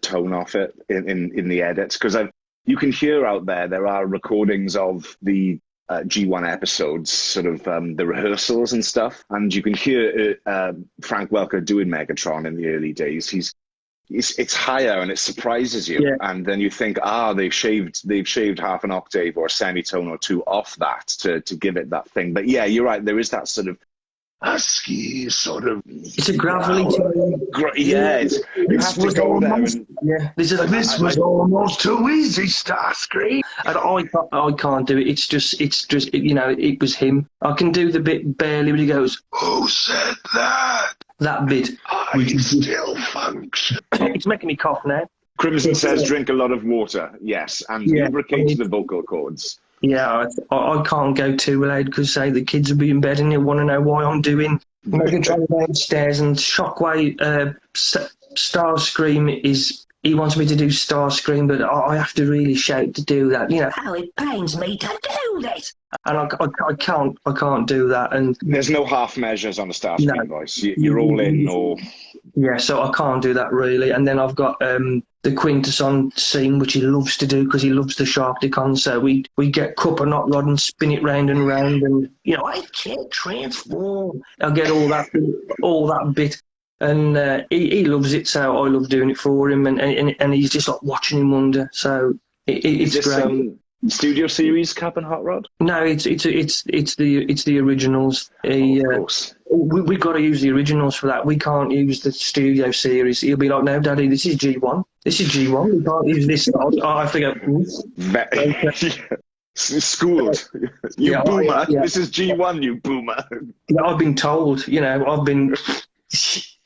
tone off it in the edits, because you can hear out there are recordings of the G1 episodes, sort of the rehearsals and stuff, and you can hear Frank Welker doing Megatron in the early days. It's higher and it surprises you, yeah. And then you think, they've shaved half an octave or a semitone or two off that to give it that thing. But yeah, you're right. There is that sort of husky sort of. It's a gravelly tone. Yeah, you have to go there. Yeah, This was almost too easy, Starscream. And I can't do it. It's just it was him. I can do the bit barely, but he goes, Who said that? that bit. I still function. It's making me cough now. Crimson says drink a lot of water. Yes, and lubricate the vocal cords. Yeah, I can't go too loud because say the kids will be in bed and they'll want to know why I'm doing Megatron downstairs, and Shockwave Starscream is. He wants me to do Starscream, but I have to really shout to do that, Oh, it pains me to do this. And I can't do that. And there's no half measures on the Starscream voice. You're all in, or yeah. So I can't do that really. And then I've got the Quintesson scene, which he loves to do because he loves the Sharkticon. So we get cup or not rod and spin it round and round, and I can't transform. I get all that bit. And he loves it, so I love doing it for him, and he's just like watching him wonder. So it's great. Studio series Cap and Hot Rod? No, it's the originals. Of course. We've got to use the originals for that. We can't use the studio series. He'll be like, "No, Daddy, this is G1. This is G1. We can't use this." I have to go. Schooled. You boomer. Yeah. This is G1, you boomer. I've been told. I've been.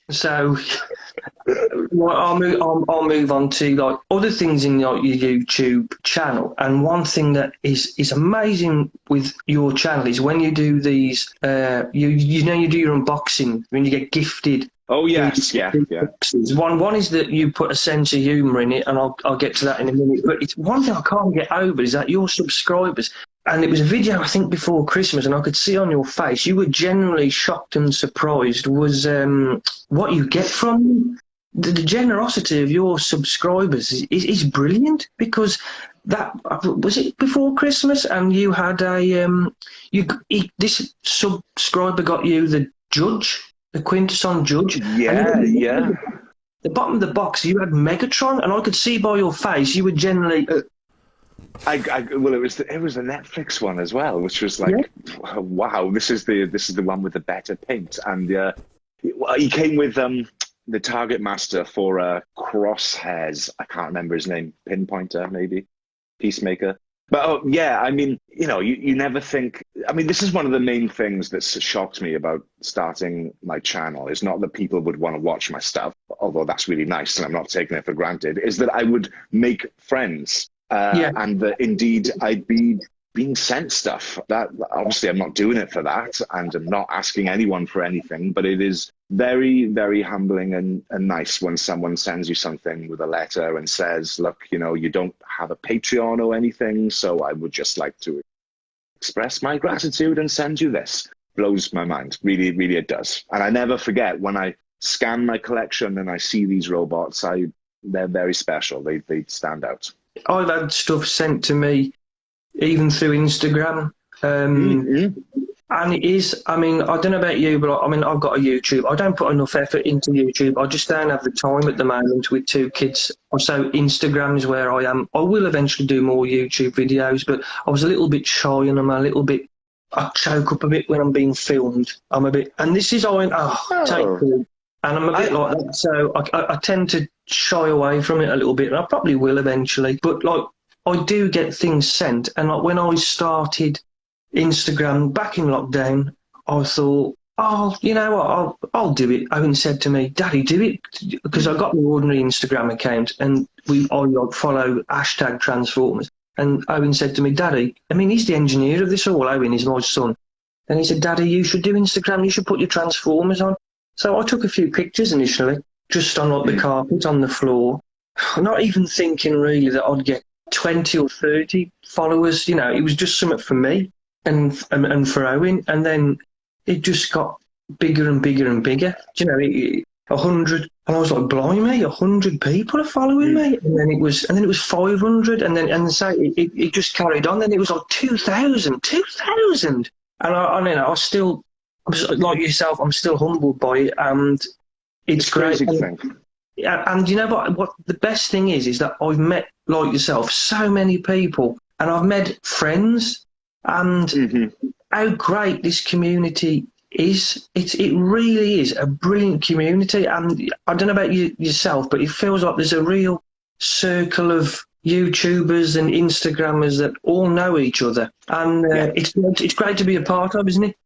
So I'll move on to like other things in your YouTube channel. And one thing that is amazing with your channel is when you do these, you do your unboxing when you get gifted. Oh yes, yeah. One is that you put a sense of humour in it, and I'll get to that in a minute. But it's one thing I can't get over is that your subscribers. And it was a video, I think, before Christmas, and I could see on your face, you were genuinely shocked and surprised, was what you get from them. The generosity of your subscribers is brilliant, because that was it before Christmas, and you had this subscriber got you the Quintesson Judge. Yeah. The bottom of the box, you had Megatron, and I could see by your face, you were generally... well, it was the Netflix one as well, which was like, wow, this is the one with the better paint, and he came with the Target Master for Crosshairs. I can't remember his name. Pinpointer, maybe Peacemaker. But I mean, you never think. I mean, this is one of the main things that's shocked me about starting my channel. Is not that people would want to watch my stuff, although that's really nice, and I'm not taking it for granted. Is that I would make friends. And that indeed I'd be being sent stuff. That obviously I'm not doing it for that, and I'm not asking anyone for anything, but it is very, very humbling and nice when someone sends you something with a letter and says, look, you don't have a Patreon or anything, so I would just like to express my gratitude and send you this. Blows my mind. Really, really it does. And I never forget when I scan my collection and I see these robots, they're very special. They stand out. I've had stuff sent to me, even through Instagram, and it is. I mean, I don't know about you, but I've got a YouTube. I don't put enough effort into YouTube. I just don't have the time at the moment with 2 kids. So Instagram is where I am. I will eventually do more YouTube videos, but I was a little bit shy, and I choke up a bit when I'm being filmed. I'm a bit, and this is take 2. And I'm a bit like that, so I tend to shy away from it a little bit, and I probably will eventually. But like, I do get things sent, and like when I started Instagram back in lockdown. I thought, oh, you know what, I'll do it. Owen said to me, Daddy, do it, because I got the ordinary Instagram account, and I like, follow hashtag Transformers. And Owen said to me, Daddy, I mean, he's the engineer of this all. Owen is my son. And he said, Daddy, you should do Instagram. You should put your Transformers on. So I took a few pictures initially, just on like the carpet on the floor, not even thinking really that I'd get 20 or 30 followers. You know, it was just something for me and for Owen. And then it just got bigger and bigger and bigger. You know, 100, and I was like, blimey, 100 people are following me. And then it was 500, and so it just carried on. Then it was like 2,000. And I still, like yourself, I'm still humbled by it, and it's great. And you know what the best thing is that I've met, like yourself, so many people, and I've met friends, and how great this community is. It really is a brilliant community, and I don't know about yourself, but it feels like there's a real circle of YouTubers and Instagrammers that all know each other, and it's great to be a part of, isn't it?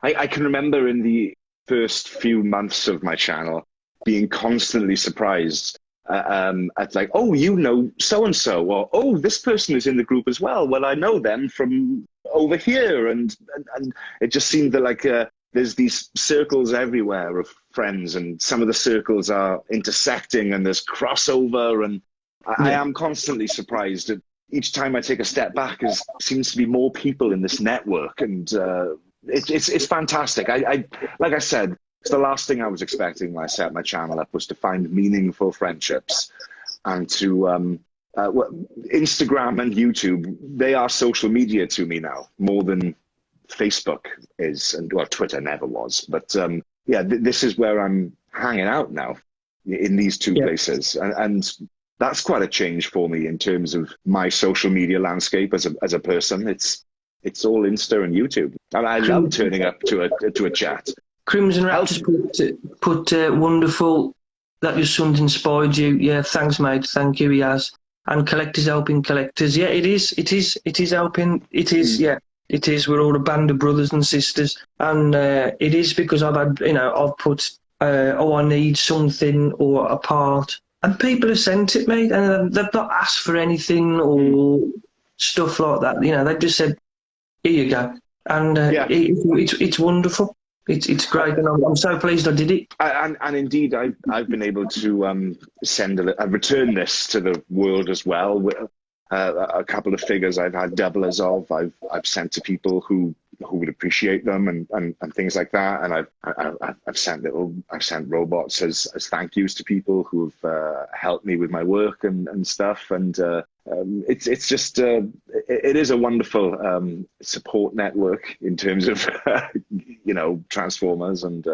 I can remember in the first few months of my channel being constantly surprised at like, oh, you know so-and-so, or oh, this person is in the group as well. Well, I know them from over here. And it just seemed that like there's these circles everywhere of friends, and some of the circles are intersecting and there's crossover. And I am constantly surprised at each time I take a step back, there seems to be more people in this network. And it's fantastic. I like I said, it's the last thing I was expecting when I set my channel up, was to find meaningful friendships, and to Instagram and YouTube, they are social media to me now, more than Facebook is, and well, Twitter never was. But this is where I'm hanging out now, in these two places, and that's quite a change for me in terms of my social media landscape as a person. It's all Insta and YouTube, and I love turning up to a chat. Crimson Raptors put wonderful that your son's inspired you. Yeah, thanks, mate. Thank you, he has. And collectors helping collectors. Yeah, it is helping. It is, it is. We're all a band of brothers and sisters, and it is because I've put, I need something or a part, and people have sent it me, and they've not asked for anything or stuff like that. You know, they've just said, here you go, and it's wonderful. It's great, and I'm so pleased I did it. And indeed, I've been able to return this to the world as well. A couple of figures I've had doublers of, I've sent to people who would appreciate them, and things like that. And I've sent robots as thank yous to people who've helped me with my work and stuff. And it's just it is a wonderful support network in terms of Transformers, and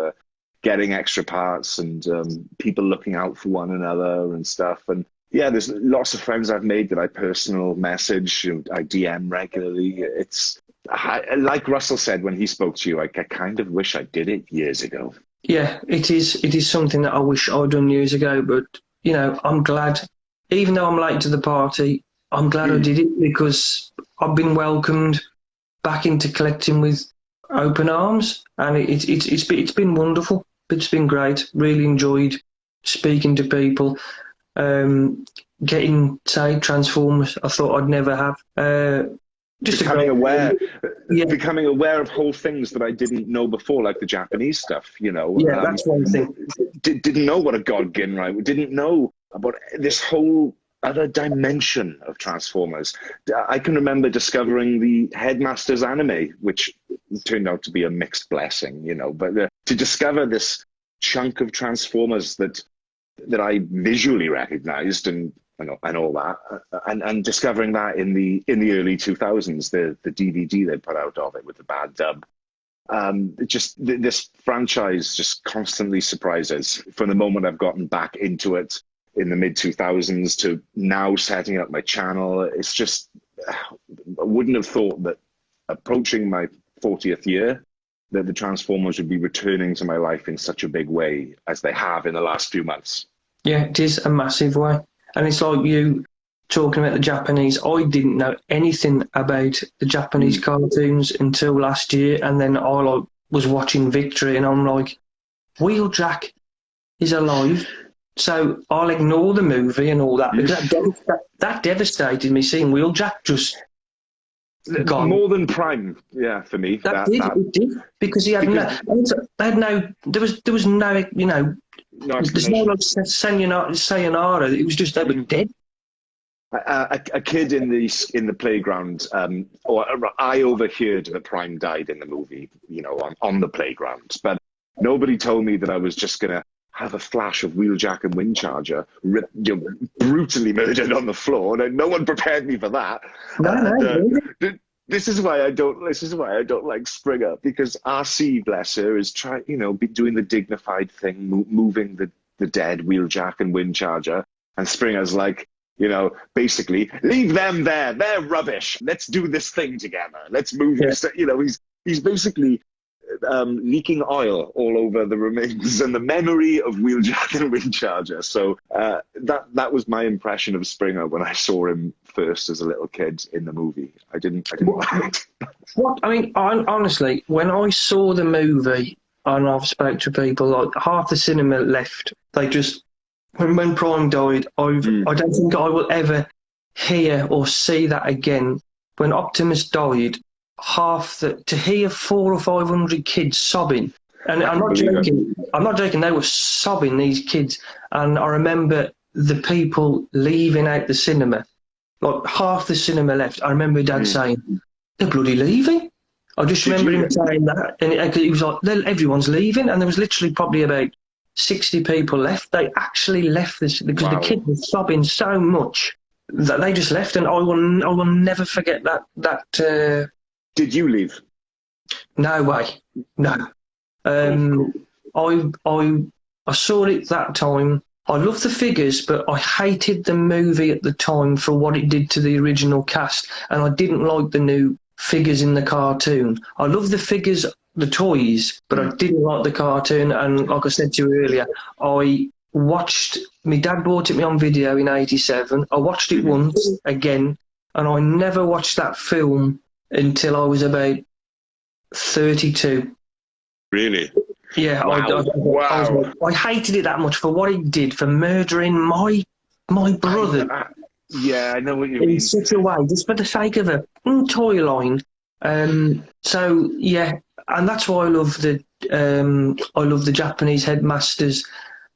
getting extra parts, and people looking out for one another and stuff. And yeah, there's lots of friends I've made that I personal message, I DM regularly. It's like Russell said when he spoke to you, I kind of wish I did it years ago. Yeah, it is something that I wish I'd done years ago, but I'm glad, even though I'm late to the party, I'm glad I did it, because I've been welcomed back into collecting with open arms, and it's been wonderful. It's been great. Really enjoyed speaking to people, getting, say, Transformers I thought I'd never have. Just becoming aware of whole things that I didn't know before, like the Japanese stuff. Yeah, that's one thing. Didn't know what a God Ginrai. Didn't know about this whole other dimension of Transformers. I can remember discovering the Headmasters anime, which turned out to be a mixed blessing, but to discover this chunk of Transformers that I visually recognized and all that, and discovering that in the early 2000s, the DVD they put out of it with the bad dub. This franchise just constantly surprises. From the moment I've gotten back into it in the mid 2000s to now setting up my channel, it's just, I wouldn't have thought that approaching my 40th year that the Transformers would be returning to my life in such a big way as they have in the last few months. Yeah, it is a massive way. And it's like you talking about the Japanese, I didn't know anything about the Japanese cartoons until last year, and then I was watching Victory, and I'm like, Wheeljack is alive. So I'll ignore the movie and all that because that devastated me seeing Wheeljack just gone. More than Prime, yeah, for me. It did because he had there was no, you know, no there's no explanation. like sayonara. It was just they were dead. A kid in the playground, or I overheard that Prime died in the movie, you know, on the playground, but nobody told me that I was just gonna have a flash of Wheeljack and Windcharger brutally murdered on the floor. No one prepared me for that. This is why I don't. This is why I don't like Springer, because RC, bless her, is doing the dignified thing, moving the dead Wheeljack and Windcharger, and Springer's like, basically, leave them there. They're rubbish. Let's do this thing together. Let's move this. He's basically leaking oil all over the remains and the memory of Wheeljack and Windcharger. So that was my impression of Springer when I saw him first as a little kid in the movie. I didn't like it. What I mean, honestly, when I saw the movie and I've spoke to people, like half the cinema left. They just when Prime died, I don't think I will ever hear or see that again. When Optimus died, to hear 400 or 500 kids sobbing, and I'm not joking, they were sobbing, these kids, and I remember the people leaving out the cinema, like half the cinema left. I remember Dad saying, they're bloody leaving. I just remember him saying that, and he was like, everyone's leaving, and there was literally probably about 60 people left. They actually left this because the kids were sobbing so much that they just left, and I will never forget that. Did you leave? No way. No. I saw it that time. I loved the figures, but I hated the movie at the time for what it did to the original cast, and I didn't like the new figures in the cartoon. I love the figures, the toys, but I didn't like the cartoon, and like I said to you earlier, my dad bought it me on video in 87. I watched it once again, and I never watched that film until I was about 32. Really? Yeah, Wow. I hated it that much for what it did for murdering my brother. I know what you mean. In such a way, just for the sake of a toy line. So yeah, and that's why I love the Japanese Headmasters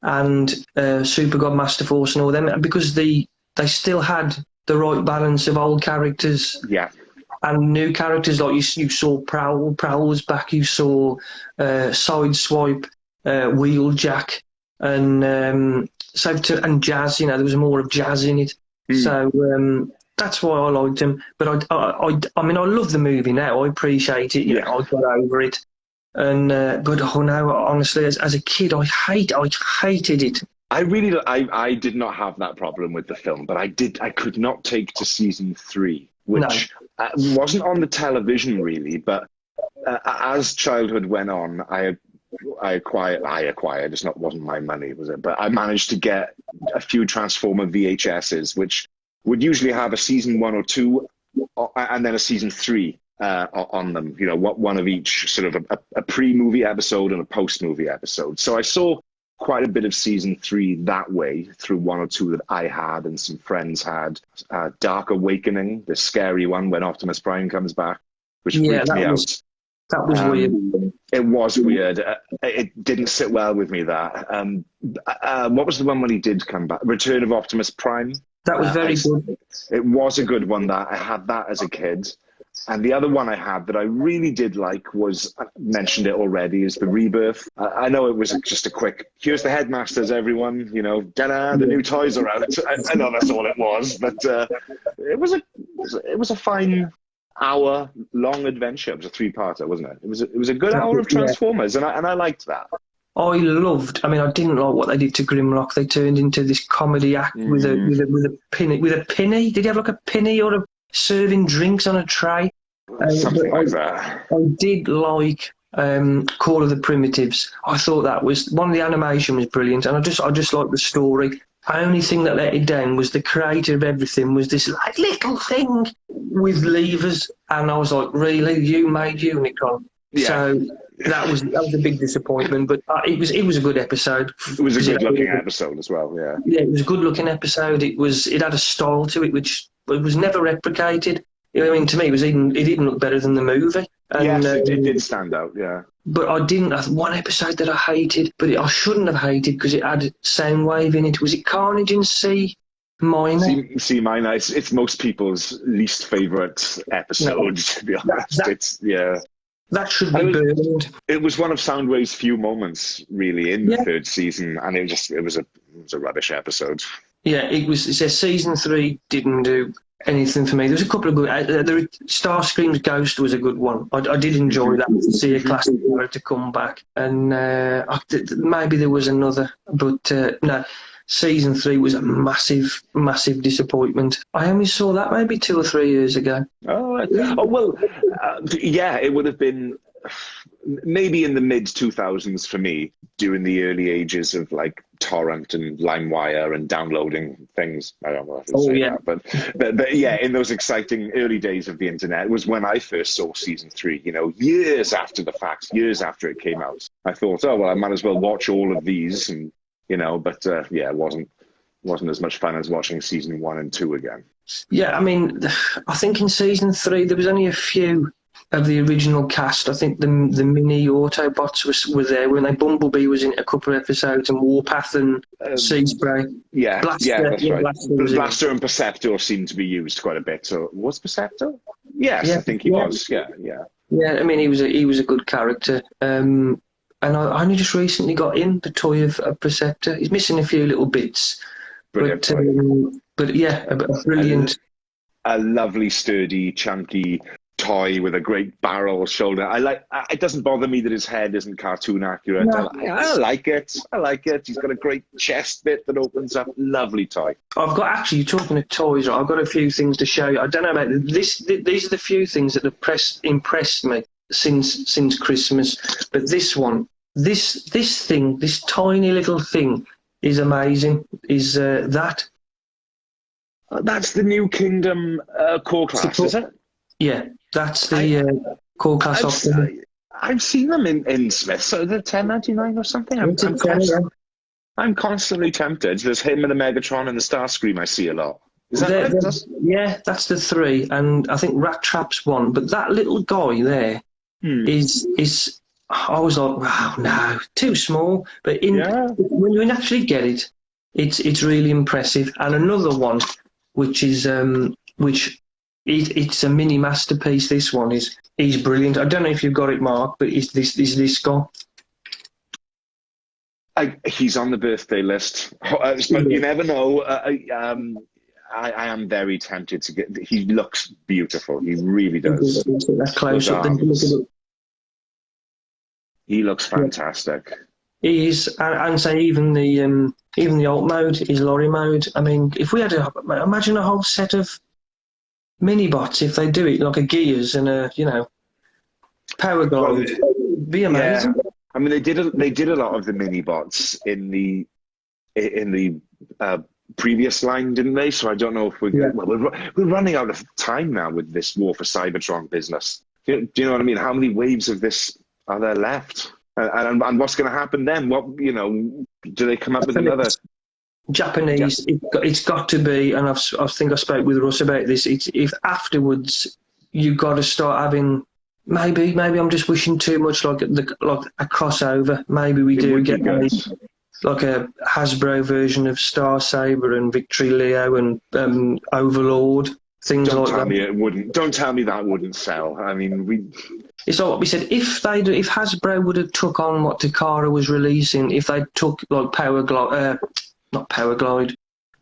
and Super God Master Force and all them, because they still had the right balance of old characters. Yeah. And new characters, like you saw Prowl was back, you saw Sideswipe, Wheeljack, and Jazz. There was more of Jazz in it. So that's why I liked him. But I mean, I love the movie now. I appreciate it. I got over it. And but honestly, as a kid, I hated it. I did not have that problem with the film, but I could not take to season 3, which wasn't on the television really, but as childhood went on, I acquired, it wasn't my money, was it? But I managed to get a few Transformer VHSs, which would usually have a season 1 or 2 and then a season 3 on them, one of each, sort of a pre-movie episode and a post-movie episode. So I saw quite a bit of season 3 that way through 1 or 2 that I had and some friends had. Dark Awakening, the scary one when Optimus Prime comes back, which freaked me out. That was weird. It was weird. It didn't sit well with me, that. What was the one when he did come back? Return of Optimus Prime. That was very good. It was a good one. That I had that as a kid. And the other one I had that I really did like was, I mentioned it already, is the Rebirth. I know it was just a quick, here's the Headmasters, everyone, ta-da, the new toys are out. I know that's all it was, but it was a fine hour-long adventure. It was a 3-parter, wasn't it? It was a good hour of Transformers, and I liked that. I didn't like what they did to Grimlock. They turned into this comedy act with a penny. Did he have like a penny or serving drinks on a tray? Something like that. I did like Call of the Primitives. I thought that was one of the animation was brilliant, and I just liked the story. only thing that let it down was the creator of everything was this like little thing with levers, and I was like, really, you made Unicron? Yeah. So that was a big disappointment, but it was a good episode. It was a good looking episode as well. Yeah. Yeah, it was a good looking episode. It had a style to it which it was never replicated. You know, I mean, to me, it didn't look better than the movie. And, yes, it did stand out. Yeah. But I didn't. One episode that I hated, but I shouldn't have hated because it had Soundwave in it. Was it Carnage in C minor? C minor. It's most people's least favourite episode. To be honest, That should be burned. It was one of Soundwave's few moments, really, in the third season, and it was a rubbish episode. Yeah, it says season 3 didn't do anything for me. There was a couple of good. Starscream's Ghost was a good one. I did enjoy that, to see a classic character come back, and maybe there was another, but no. Season 3 was a massive, massive disappointment. I only saw that maybe 2 or 3 years ago. It would have been maybe in the mid-2000s for me, during the early ages of like torrent and LimeWire and downloading things. I don't know if I say that, but yeah, in those exciting early days of the internet was when I first saw season 3. You know, years after the fact, years after it came out, I thought, oh well, I might as well watch all of these, and you know, but it wasn't as much fun as watching season 1 and 2 again. Yeah, I mean, I think in season 3 there was only a few of the original cast. I think the mini Autobots were there when Bumblebee was in a couple of episodes, and Warpath and Seaspray. Blaster, that's right. Blaster and Perceptor seemed to be used quite a bit. So was Perceptor? Yes, I think he was. Yeah. Yeah, I mean, he was a good character. And I only just recently got in the toy of Perceptor. He's missing a few little bits. Brilliant. But yeah, a brilliant. A lovely, sturdy, chunky toy with a great barrel shoulder. It doesn't bother me that his head isn't cartoon accurate. No. I like it. He's got a great chest bit that opens up. Lovely toy. I've got, actually, you're talking of toys, right? I've got a few things to show you. I don't know about this. These are the few things that have impressed me since Christmas. But this one, this thing, this tiny little thing is amazing. Is that? That's the New Kingdom core class, is it? Yeah, that's the core class option. I've seen them in Smith, so they're $10.99 or something. I'm constantly tempted. There's him and the Megatron and the Starscream I see a lot. Is that right? Yeah, that's the 3, and I think Rat Trap's 1. But that little guy there is. I was like, wow, no, too small. But when you actually get it, it's really impressive. And another one, which is it's a mini masterpiece. This one he's brilliant. I don't know if you've got it, Mark, but is this guy? He's on the birthday list, but you never know. I am very tempted to get. He looks beautiful. He really does. That close up. He looks fantastic. He is, and say even the alt mode is lorry mode. I mean, if we had imagine a whole set of mini bots, if they do it like a Gears and a Power Glide, be amazing. Yeah. I mean, they did a lot of the mini bots in the previous line, didn't they? So I don't know if we're running out of time now with this War for Cybertron business. Do you know what I mean? How many waves of this are there left? And what's going to happen then? What do they come up with another? Japanese, it's got to be, and I think I spoke with Russ about this. If afterwards you got to start having, maybe I'm just wishing too much, like a crossover. Maybe we do get like a Hasbro version of Star Saber and Victory Leo and Overlord, things Don't like tell that. Me it wouldn't. Don't tell me that wouldn't sell. I mean, It's like what we said. If Hasbro would have took on what Takara was releasing, if they took like not Power Glide,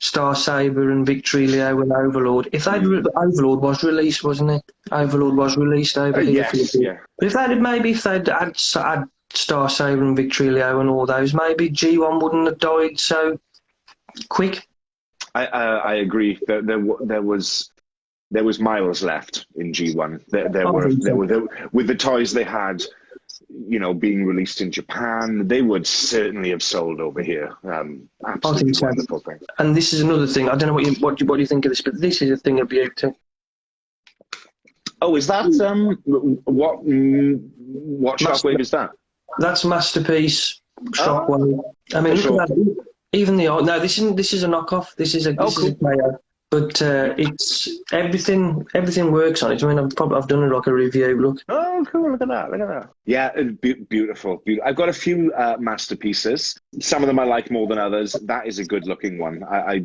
Star Saber and Victory Leo and Overlord. If Overlord was released, wasn't it? Overlord was released over here. Yes, yeah. But if they'd had Star Saber and Victory Leo and all those, maybe G1 wouldn't have died so quick. I agree. There was miles left in G1. There were with the toys they had. being released in Japan, they would certainly have sold over here. I Absolutely think so. wonderful thing. And this is another thing. I don't know what you think of this, but this is a thing of beauty. Oh, is that what Shockwave is that? That's Masterpiece Shockwave. I mean, Sure. look at that. Even the art. No, this is a knockoff. This is a player. But it's everything works on it. I mean, I've done like a review. Look. Oh, cool! Look at that! Yeah, beautiful. I've got a few masterpieces. Some of them I like more than others. That is a good-looking one. I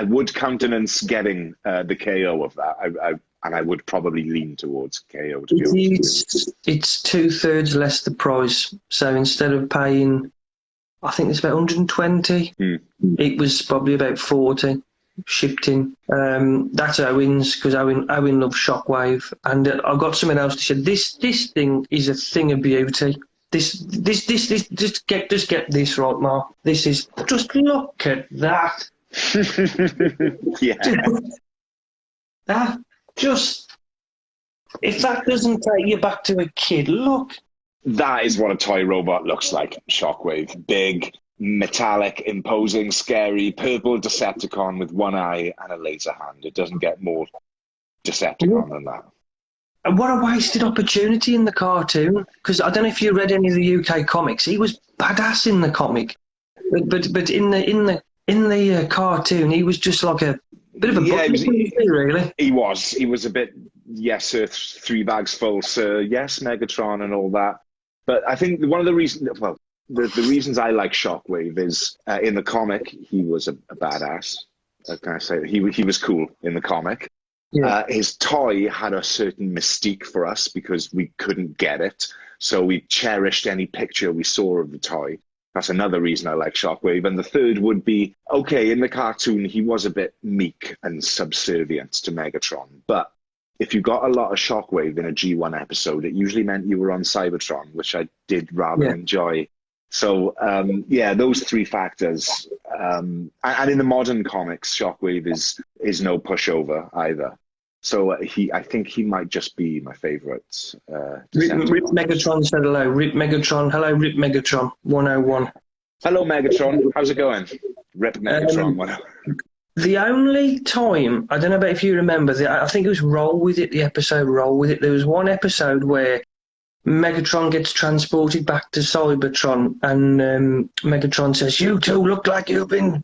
would countenance getting the KO of that. And I would probably lean towards KO. To be honest. It's 2/3 less the price. So instead of paying, I think it's about 120. It was probably about 40 shipped in. That's Owen's, because Owen loves Shockwave, and I've got something else to say. This thing is a thing of beauty. This just get this right, Mark. This is, just look at that. Yeah. Just, if that doesn't take you back to a kid, look. That is what a toy robot looks like. Shockwave, big, metallic, imposing, scary, purple Decepticon with one eye and a laser hand. It doesn't get more Decepticon than that. And what a wasted opportunity in the cartoon, because I don't know if you read any of the UK comics. He was badass in the comic, but in the cartoon, he was just like a bit of a really. He was a bit, yes sir, 3 bags full, sir, yes Megatron and all that. But I think one of the reasons, the reasons I like Shockwave is in the comic he was a badass. Can I say he was cool in the comic? Yeah. His toy had a certain mystique for us because we couldn't get it, so we cherished any picture we saw of the toy. That's another reason I like Shockwave. And the third would be, okay, in the cartoon, he was a bit meek and subservient to Megatron. But if you got a lot of Shockwave in a G1 episode, it usually meant you were on Cybertron, which I did rather enjoy. So, those 3 factors. And in the modern comics, Shockwave is no pushover either. So I think he might just be my favourite. Rip Megatron said hello. Rip Megatron. Hello, Rip Megatron 101. Hello, Megatron. How's it going? Rip Megatron 101. The only time, I don't know about if you remember, I think it was the episode Roll With It. There was one episode where Megatron gets transported back to Cybertron, and Megatron says, "You two look like you've been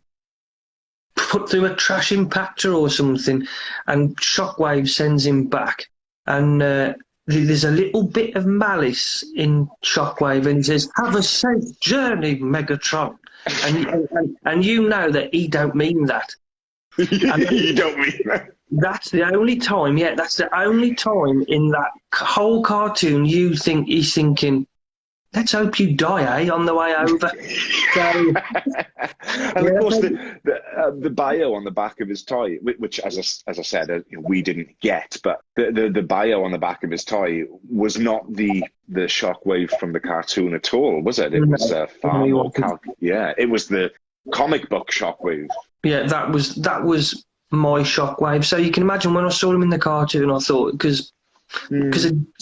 put through a trash impactor or something," and Shockwave sends him back, and there's a little bit of malice in Shockwave, and he says, "Have a safe journey, Megatron," and you know that he don't mean that. You don't mean that. That's the only time, that's the only time in that whole cartoon you think he's thinking, "Let's hope you die, on the way over." So, and of course, the bio on the back of his toy, which, as I said, we didn't get, but the bio on the back of his toy was not the Shockwave from the cartoon at all, was it? It was far more it was the comic book Shockwave. Yeah, that was my Shockwave. So you can imagine when I saw him in the cartoon, I thought, because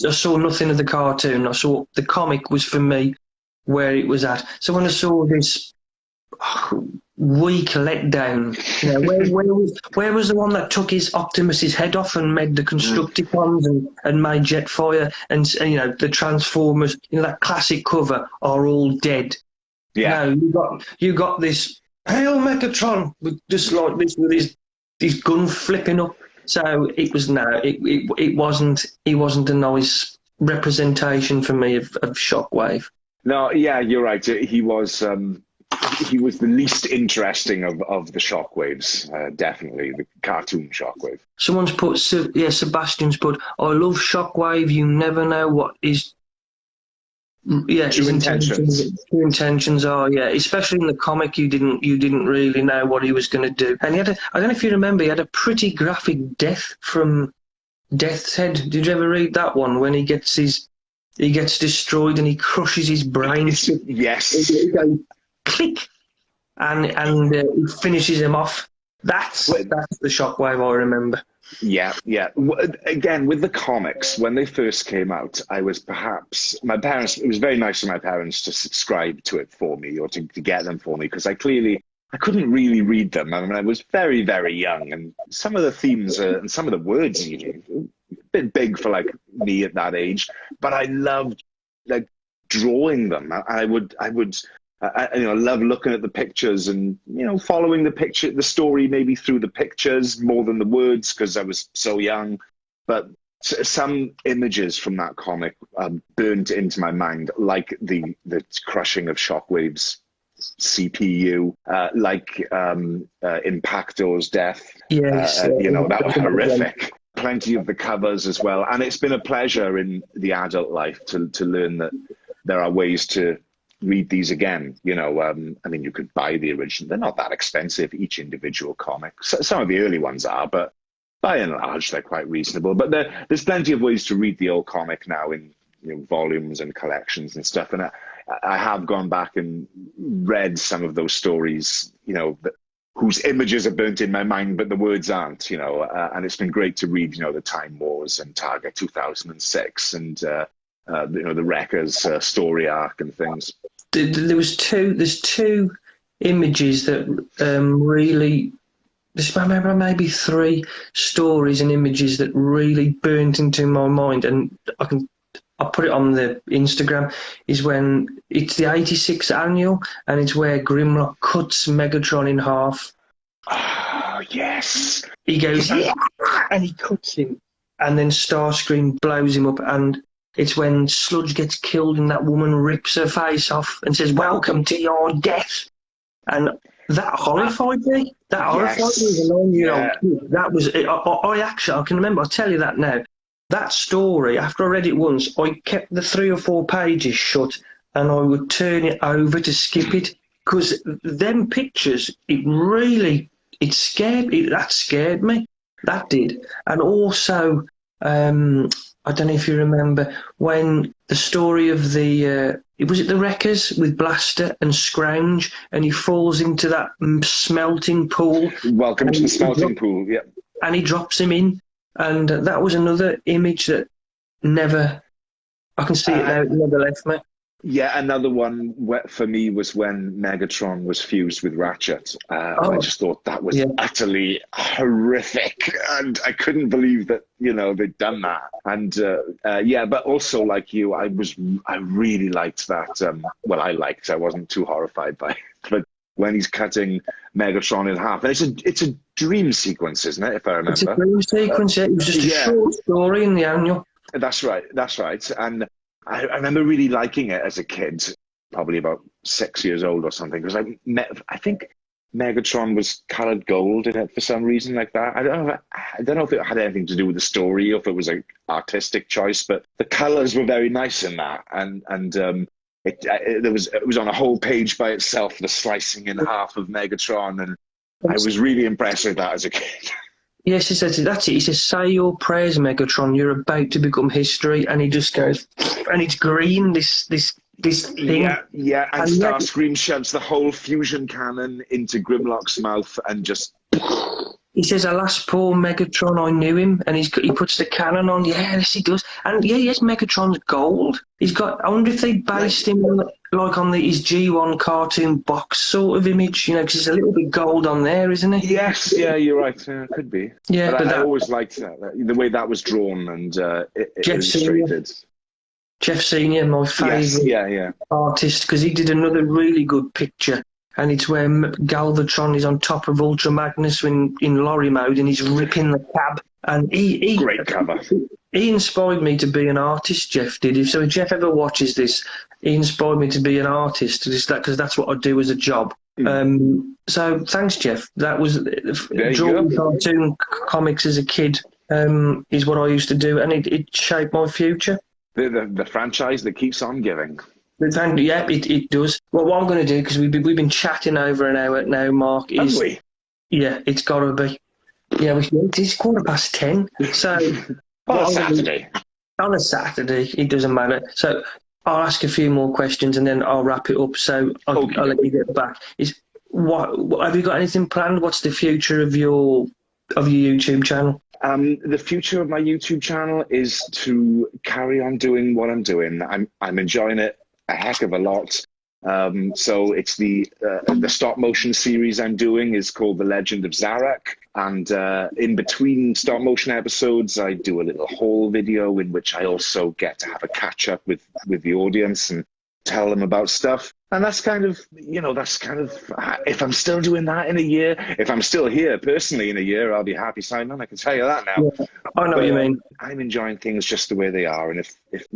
I saw nothing of the cartoon, I saw the comic was for me where it was at. So when I saw this weak letdown, where was the one that took his Optimus's head off and made the Constructicons and made Jetfire and the Transformers, that classic cover are all dead. Yeah, no, you got this Hail Megatron with just like this with his gun flipping up. So it was it wasn't a nice representation for me of Shockwave. No, yeah, you're right. He was the least interesting of the Shockwaves. Definitely the cartoon Shockwave. Someone's put, Sebastian's put, "I love Shockwave. You never know what his true intentions are, especially in the comic. You didn't really know what he was going to do, and I don't know if you remember, he had a pretty graphic death from Death's Head. Did you ever read that one when he gets destroyed and he crushes his brain? Yes. He goes click, and he finishes him off. That's the Shockwave I remember. Yeah, yeah. Again, with the comics, when they first came out, I was perhaps my parents. It was very nice of my parents to subscribe to it for me or to get them for me because I couldn't really read them. I mean, I was very, very young, and some of the themes and some of the words even a bit big for like me at that age. But I loved like drawing them. I love looking at the pictures and following the story maybe through the pictures more than the words because I was so young. But some images from that comic burned into my mind, like the crushing of Shockwave's CPU, like Impactor's death. Yes, That was horrific. Plenty of the covers as well, and it's been a pleasure in the adult life to learn that there are ways to read these again. I mean, you could buy the original. They're not that expensive, each individual comic. Some of the early ones are, but by and large, they're quite reasonable. But there's plenty of ways to read the old comic now in volumes and collections and stuff. And I have gone back and read some of those stories, whose images are burnt in my mind, but the words aren't, and it's been great to read, the Time Wars and Target 2006 and, the Wreckers story arc and things. There's two images that really, maybe three stories and images that really burnt into my mind, and I'll put it on the Instagram, is when it's the 86th annual and it's where Grimlock cuts Megatron in half. Oh, yes. He goes, yeah, and he cuts him, and then Starscream blows him up, and it's when Sludge gets killed and that woman rips her face off and says, "Welcome to your death." And that horrified me. That horrified me as a 9-year-old kid. That was, I can remember, I'll tell you that now. That story, after I read it once, I kept the 3 or 4 pages shut and I would turn it over to skip it because them pictures, that scared me. That did. And also, I don't know if you remember when the story of was it the Wreckers with Blaster and Scrounge, and he falls into that smelting pool. Welcome to the smelting pool, yeah. And he drops him in, and that was another image that I can see it now, it never left me. Yeah, another one for me was when Megatron was fused with Ratchet. I just thought that was utterly horrific, and I couldn't believe that they'd done that. And but also like you, I really liked that. I wasn't too horrified by it, but when he's cutting Megatron in half, and it's a dream sequence, isn't it? If I remember, it's a dream sequence. It was just a short story in the annual. That's right. And I remember really liking it as a kid, probably about 6 years old or something, because I think Megatron was colored gold in it for some reason like that. I don't know if it had anything to do with the story or if it was an artistic choice, but the colors were very nice in that, and it was on a whole page by itself, the slicing in half of Megatron, and I was really impressed with that as a kid. Yes, he says that's it. He says, "Say your prayers, Megatron. You're about to become history." And he just goes, and it's green. This thing. Yeah. And Starscream shoves the whole fusion cannon into Grimlock's mouth and just. He says, "Alas, poor Megatron. I knew him." And he puts the cannon on. Yes, he does. And yes, Megatron's gold. He's got. I wonder if they based him on his G1 cartoon box sort of image, because it's a little bit gold on there, isn't it? Yes, yeah, you're right. It could be. Yeah, but I always liked the way that was drawn and illustrated. Jeff Senior, my favourite artist, because he did another really good picture. And it's where Galvatron is on top of Ultra Magnus in lorry mode, and he's ripping the cab. And he great cover. He inspired me to be an artist. Jeff did. So if Jeff ever watches this, he inspired me to be an artist, because that's what I do as a job. So thanks, Jeff. That was drawing cartoon comics as a kid. Is what I used to do, and it shaped my future. The franchise that keeps on giving. Yeah, it does. Well, what I'm going to do, because we've been chatting over an hour now, Mark, is... Have we? Yeah, it's got to be. Yeah, it's 10:15. So... On a Saturday. On a Saturday, it doesn't matter. So I'll ask a few more questions and then I'll wrap it up. So I'll let you get back. What have you got anything planned? What's the future of your YouTube channel? The future of my YouTube channel is to carry on doing what I'm doing. I'm enjoying it a heck of a lot. So it's the stop motion series I'm doing is called The Legend of Zarak, and in between stop motion episodes, I do a little haul video in which I also get to have a catch up with the audience and tell them about stuff. And that's kind of, if I'm still doing that in a year, if I'm still here personally in a year, I'll be happy, Simon. I can tell you that now. Yeah, I know what you mean. I'm enjoying things just the way they are. And if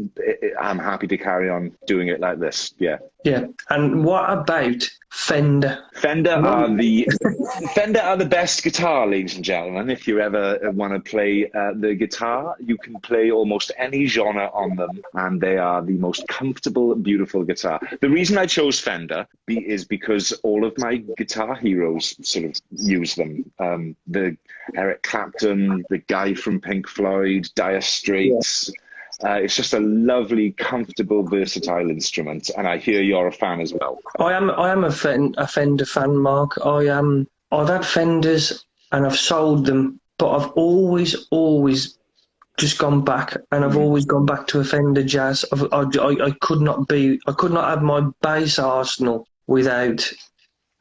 I'm happy to carry on doing it like this. Yeah. Yeah. And what about Fender? Fender are the best guitar, ladies and gentlemen. If you ever want to play the guitar, you can play almost any genre on them, and they are the most comfortable, beautiful guitar. The reason I chose Fender is because all of my guitar heroes sort of use them. The Eric Clapton, the guy from Pink Floyd, Dire Straits. Yeah. It's just a lovely, comfortable, versatile instrument, and I hear you're a fan as well. I am a Fender fan, Mark. I've had Fenders and I've sold them, but I've always just gone back, and I've always gone back to a Fender Jazz. I could not have my bass arsenal without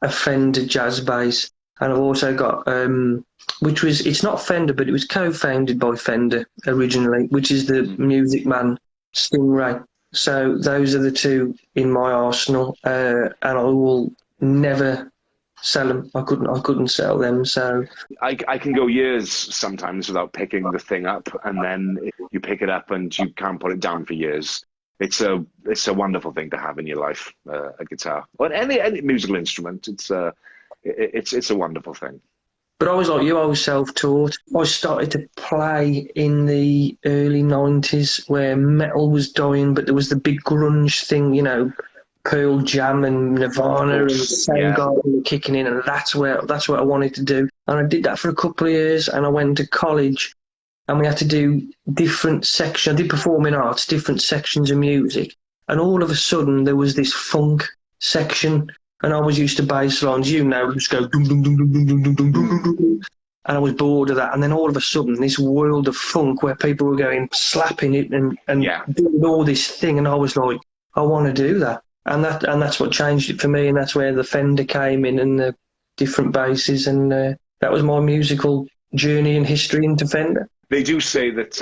a Fender Jazz bass. And I've also got, it's not Fender, but it was co-founded by Fender originally, which is the Music Man Stingray. So those are the two in my arsenal, and I will never sell them. I couldn't sell them. So I can go years sometimes without picking the thing up, and then you pick it up and you can't put it down for years. It's a wonderful thing to have in your life, a guitar or any musical instrument. It's a wonderful thing. But I was like you, I was self-taught. I started to play in the early 90s where metal was dying, but there was the big grunge thing, Pearl Jam and Nirvana and Soundgarden were kicking in, and that's what I wanted to do. And I did that for a couple of years, and I went to college, and we had to do different sections. I did performing arts, different sections of music, and all of a sudden there was this funk section. And I was used to bass lines, just go dum dum dum dum dum dum dum dum dum dum, and I was bored of that. And then all of a sudden, this world of funk where people were going slapping it and doing all this thing, and I was like, I want to do that. And that's what changed it for me, and that's where the Fender came in and the different basses, and that was my musical journey and history into Fender. They do say that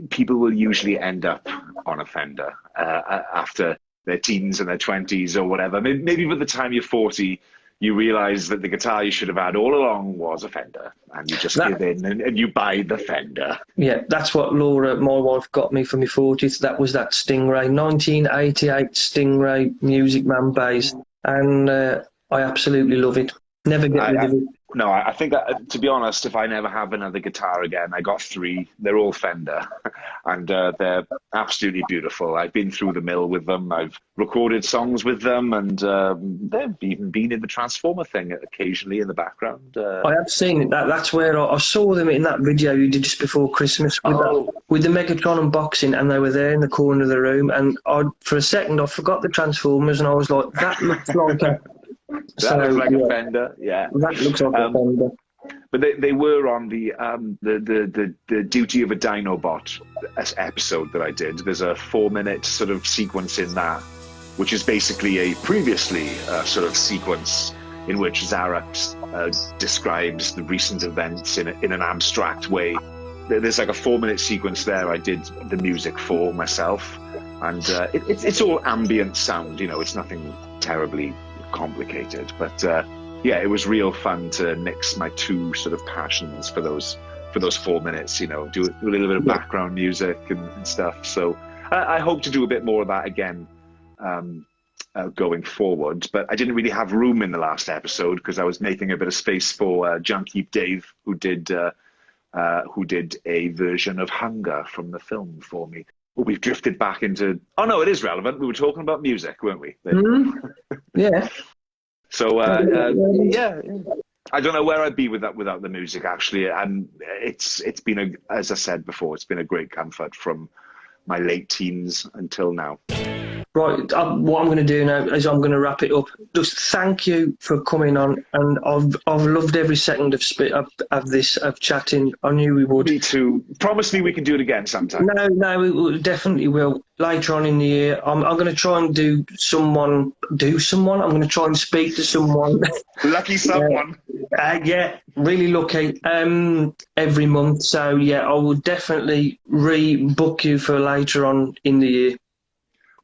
people will usually end up on a Fender after their teens and their 20s or whatever. Maybe by the time you're 40, you realise that the guitar you should have had all along was a Fender, and you just give in and you buy the Fender. Yeah, that's what Laura, my wife, got me for my 40th. That was that Stingray, 1988 Stingray Music Man bass, and I absolutely love it. Never get rid of it. No, I think that, to be honest, if I never have another guitar again, I got 3. They're all Fender, and they're absolutely beautiful. I've been through the mill with them. I've recorded songs with them, and they've even been in the Transformer thing occasionally in the background. I have seen it. That's where I saw them in that video you did just before Christmas with the Megatron unboxing, and they were there in the corner of the room. And for a second, I forgot the Transformers, and I was like, that looks like a... That looks like a Fender, yeah. That looks like a Fender. But they were on the Duty of a Dinobot episode that I did. There's a 4-minute sort of sequence in that, which is basically a previously sort of sequence in which Zarak describes the recent events in an abstract way. There's like a 4-minute sequence there I did the music for myself, and it's all ambient sound. It's nothing terribly complicated, but it was real fun to mix my two sort of passions for those 4 minutes, do a little bit of background music and stuff. So I hope to do a bit more of that again going forward, but I didn't really have room in the last episode because I was making a bit of space for Junkie Dave, who did a version of Hunger from the film for me. Well, we've drifted back into... Oh, no, it is relevant. We were talking about music, weren't we? Yeah. So, yeah. I don't know where I'd be without the music, actually. And it's been, as I said before, it's been a great comfort from my late teens until now. Right, what I'm going to do now is I'm going to wrap it up. Just thank you for coming on, and I've loved every second of chatting. I knew we would. Me too. Promise me we can do it again sometime. No, we definitely will. Later on in the year, I'm going to try and do someone. I'm going to try and speak to someone. Lucky someone. Yeah, really lucky. Every month. So yeah, I will definitely rebook you for later on in the year.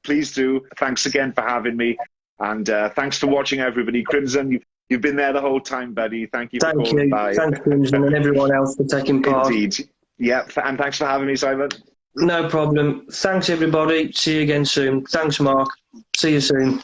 Please do. Thanks again for having me. And thanks for watching, everybody. Crimson, you've been there the whole time, buddy. Thank you for calling by. Thanks, Crimson, and everyone else for taking part. Indeed. Yeah, and thanks for having me, Simon. No problem. Thanks, everybody. See you again soon. Thanks, Mark. See you soon.